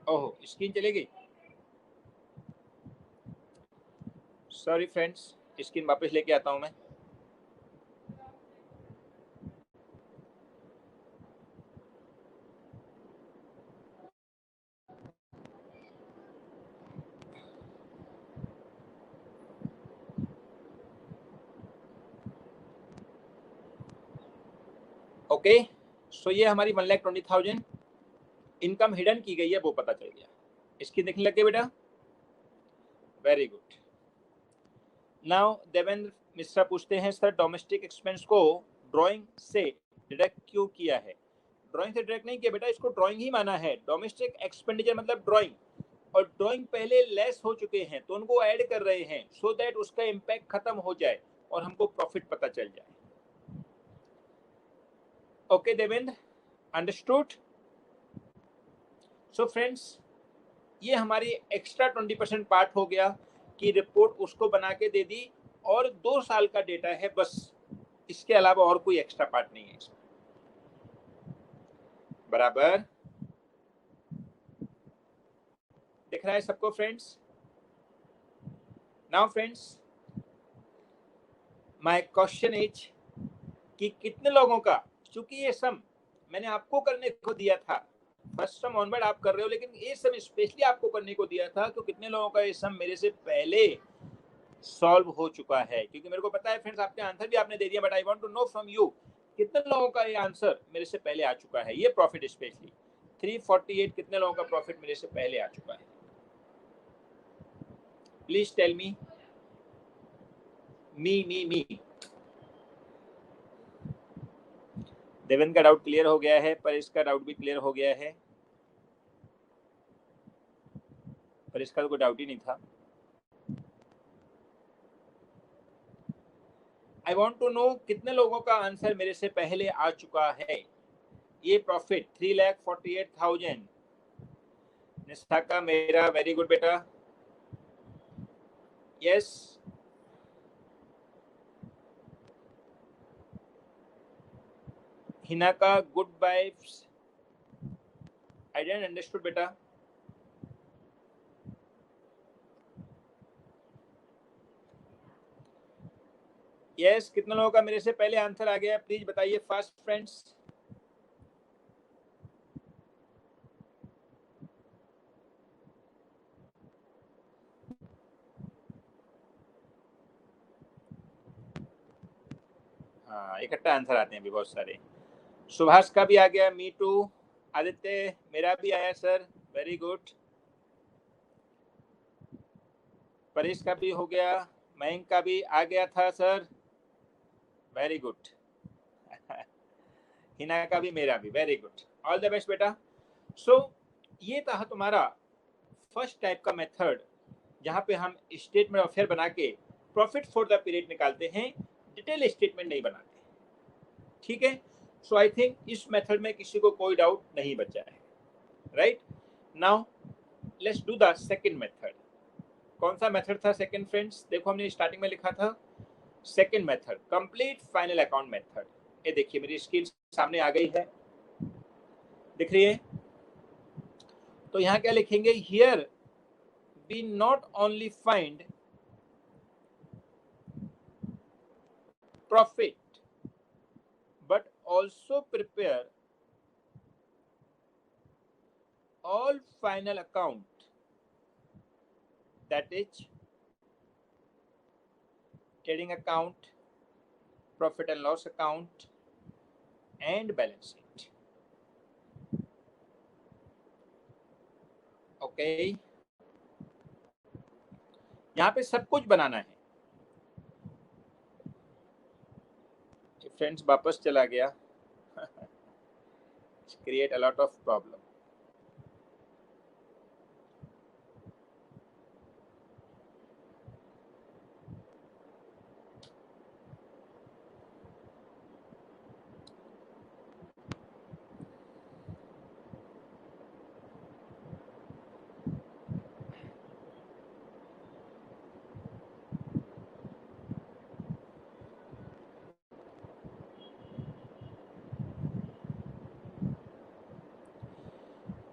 ओहो, स्क्रीन चली गई, सॉरी फ्रेंड्स, स्क्रीन वापस लेके आता हूं मैं। ओके, सो ये हमारी 1,20,000 इनकम हिडन की गई है, वो पता चल गया। स्क्रीन देखने लग गए बेटा, very good. Now Devendra Mishra पूछते हैं सर डोमेस्टिक एक्सपेंस को ड्राइंग से डिडक्ट क्यों किया है। ड्राइंग से डिडक्ट नहीं किया बेटा, इसको ड्राइंग ही माना है। डोमेस्टिक एक्सपेंडिचर मतलब ड्राइंग, और ड्राइंग पहले लेस हो चुके हैं तो उनको ऐड कर रहे हैं सो दैट उसका इम्पैक्ट खत्म हो जाए और हमको प्रॉफिट पता चल जाए। Okay Devendra, understood. सो फ्रेंड्स, ये हमारी एक्स्ट्रा 20% पार्ट हो गया कि रिपोर्ट उसको बना के दे दी और 2 साल का डेटा है बस, इसके अलावा और कोई एक्स्ट्रा पार्ट नहीं है इसमें, बराबर दिख रहा है सबको friends. Now friends, my question is कि कितने लोगों का, चूंकि ये सम मैंने आपको करने को दिया था, फर्स्ट सम ऑनवर्ड आप कर रहे हो, लेकिन ये सम स्पेशली आपको करने को दिया था, तो कितने लोगों का ये सम मेरे से पहले सॉल्व हो चुका है, क्योंकि मेरे को पता है फ्रेंड्स आपके आंसर भी आपने दे दिया, but I want to know from you कितने लोगों का ये आंसर मेरे से पहले आ चुका है। ये प्रॉफिट स्पेशली 348 कितने लोगों का प्रॉफिट मेरे से पहले आ चुका है, प्लीज टेल मी। मी देवेंद्र का डाउट क्लियर हो गया है, पर इसका डाउट भी क्लियर हो गया है, पर इसका तो कोई डाउट ही नहीं था। आई वॉन्ट टू नो कितने लोगों का आंसर मेरे से पहले आ चुका है। ये प्रॉफिट 3,48,000, निष्ठा का मेरा वेरी गुड बेटा, यस। हिना का good vibes, I didn't understood बेटा। यस, कितने लोगों का मेरे से पहले आंसर आ गया, प्लीज बताइए फास्ट फ्रेंड्स। हाँ, इकट्ठा आंसर आते हैं अभी बहुत सारे। सुभाष का भी आ गया, मी टू। आदित्य, मेरा भी आया सर, वेरी गुड। परेश का भी हो गया, मयंक का भी आ गया था सर, वेरी गुड। हिना का भी, मेरा भी। Very good, all the best बेटा। सो ये था तुम्हारा फर्स्ट टाइप का मेथड, जहां पे हम स्टेटमेंट ऑफ फेयर बना के प्रॉफिट फॉर द पीरियड निकालते हैं, डिटेल स्टेटमेंट नहीं बनाते। ठीक है, सो आई थिंक इस मेथड में किसी को कोई डाउट नहीं बचा है, right. Now let's do the second method. कौन सा मेथड था सेकंड फ्रेंड्स? देखो हमने स्टार्टिंग में लिखा था second method, complete final account method. ये देखिए मेरी स्क्रीन सामने आ गई है, दिख रही है? तो यहाँ क्या लिखेंगे? Here we not only find profit but also prepare all final account, that is trading account, profit and loss account and balance sheet. Okay, यहाँ पे सब कुछ बनाना है। फ्रेंड्स वापस चला गया, create a lot of problem.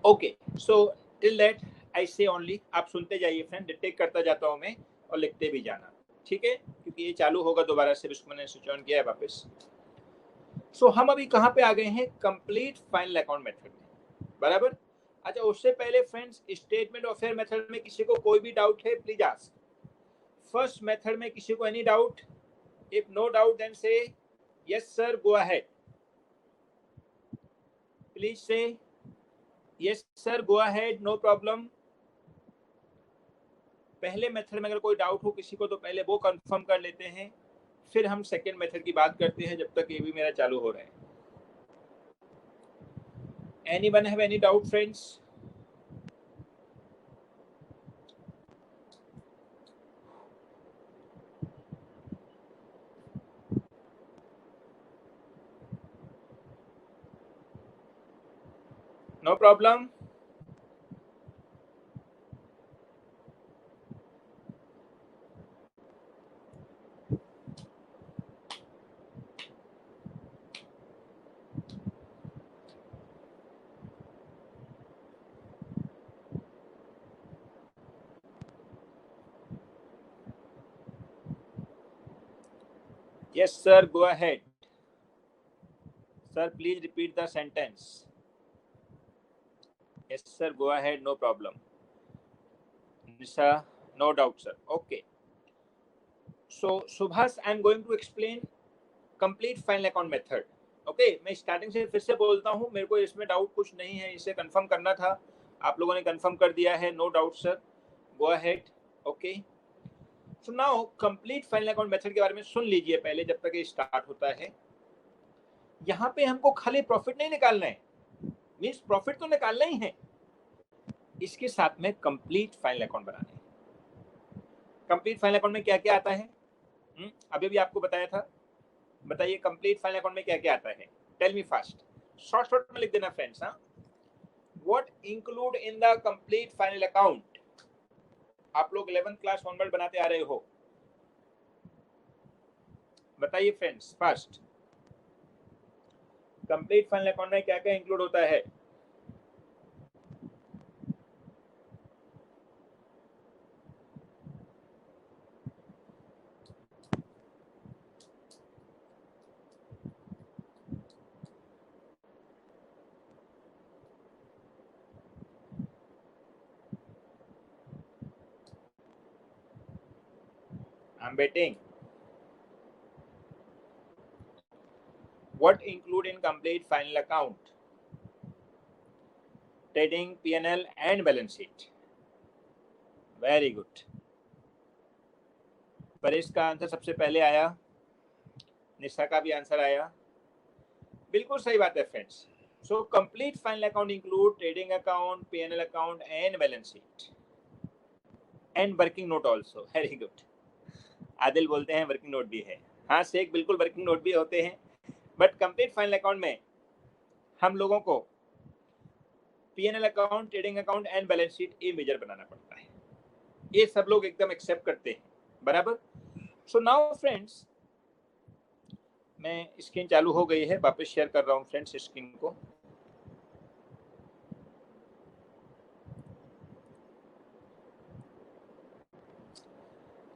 Okay, so till that I से only, आप सुनते जाइए फ्रेंड, डिटेक्ट करता जाता हूँ मैं और लिखते भी जाना, ठीक है? क्योंकि ये चालू होगा दोबारा से, इसको मैंने स्विच ऑन किया है वापस। सो हम अभी कहाँ पे आ गए हैं? कंप्लीट फाइनल अकाउंट मेथड में, बराबर। अच्छा, उससे पहले friends statement of fair method में किसी को कोई भी डाउट है प्लीज आस्क। फर्स्ट मेथड में किसी को any doubt? If no doubt then say yes sir, go ahead, please say yes sir, go ahead, no problem. पहले मेथड में अगर कोई डाउट हो किसी को तो पहले वो कंफर्म कर लेते हैं, फिर हम सेकेंड मेथड की बात करते हैं, जब तक ये भी मेरा चालू हो रहा है। Anyone have any doubt friends? No problem. Yes, sir, go ahead. Sir, please repeat the sentence. Yes, sir, go ahead, no problem. Nisa, no doubt, sir. Okay. So, Subhas, I am going to explain complete final account method. Okay, मैं starting से फिर से बोलता हूँ, मेरे को इसमें doubt कुछ नहीं है, इसे कंफर्म करना था, आप लोगों ने कंफर्म कर दिया है, no doubt sir, go ahead. Okay, so now complete final account method के बारे में सुन लीजिए पहले, जब तक ये स्टार्ट होता है। यहाँ पे हमको खाली प्रॉफिट नहीं निकालना है, मीन्स प्रॉफिट तो निकालना ही है, इसके साथ में कंप्लीट फाइनल अकाउंट बनाना है। कंप्लीट फाइनल अकाउंट में क्या क्या आता है? अभी भी आपको बताया था, बताइए कंप्लीट फाइनल अकाउंट में क्या क्या आता है? Tell me fast, short short में लिख देना फ्रेंड्स। हाँ, what include in the complete final account? आप लोग 11th क्लास ऑनवर्ड बनाते आ रहे हो, बताइए friends fast, complete final account में क्या क्या इंक्लूड होता है? I'm betting. What include in complete final account? Trading, P&L and balance sheet. Very good. Paresh का आंसर सबसे पहले आया, निशा का भी आंसर आया, बिल्कुल सही बात है friends. So complete final account include trading account, P&L account and balance sheet and working note also. Very good. Adil बोलते हैं वर्किंग नोट भी है. हाँ शेख, बिल्कुल वर्किंग नोट भी होते हैं, बट कंप्लीट फाइनल अकाउंट में हम लोगों को P&L account, trading account and balance sheet ये मेजर बनाना पड़ता है. ये सब लोग एकदम एक्सेप्ट करते हैं. बराबर. सो नाउ फ्रेंड्स, मैं स्क्रीन चालू हो गई है, वापस शेयर कर रहा हूँ फ्रेंड्स स्क्रीन को.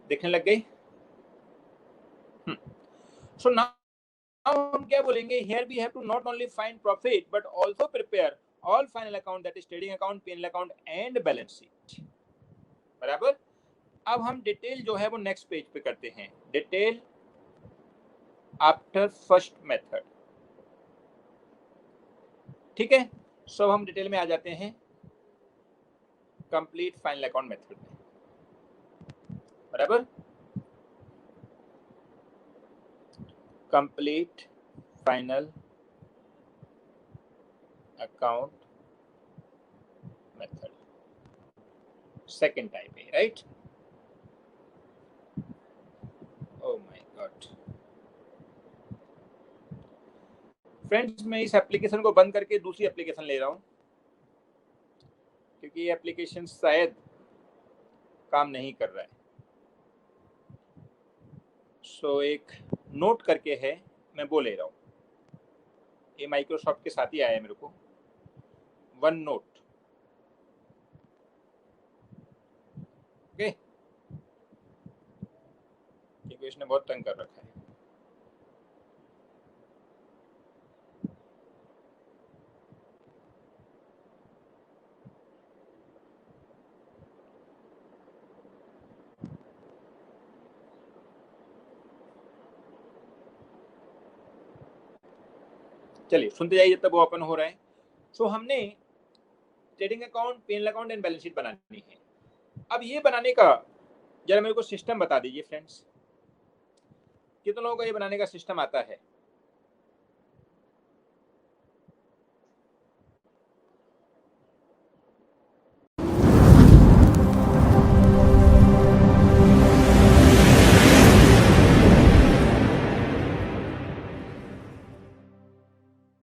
देखने लग गई. सो नाउ हम क्या बोलेंगे, here we have to not only find profit but also prepare all final account, that is trading account, P&L account and balance sheet. बराबर. अब हम डिटेल जो है वो नेक्स्ट पेज पे करते हैं. Detail after first method. ठीक है. सो हम डिटेल में आ जाते हैं कंप्लीट फाइनल अकाउंट मेथड में. बराबर. Complete final account method second type है, right. Oh my god friends, मैं इस एप्लीकेशन को बंद करके दूसरी एप्लीकेशन ले रहा हूँ, क्योंकि ये एप्लीकेशन शायद काम नहीं कर रहा है. सो एक नोट करके है, मैं वो ले रहा हूँ. ये माइक्रोसॉफ्ट के साथ ही आया है मेरे को, वन नोट. ओके, क्योंकि इसने बहुत तंग कर रखा है. चलिए सुनते जाइए जब तक वो ओपन हो रहा है. सो हमने trading account, P&L account and balance sheet बनानी है. अब ये बनाने का जरा मेरे को सिस्टम बता दीजिए फ्रेंड्स. कितने लोगों को ये बनाने का सिस्टम आता है?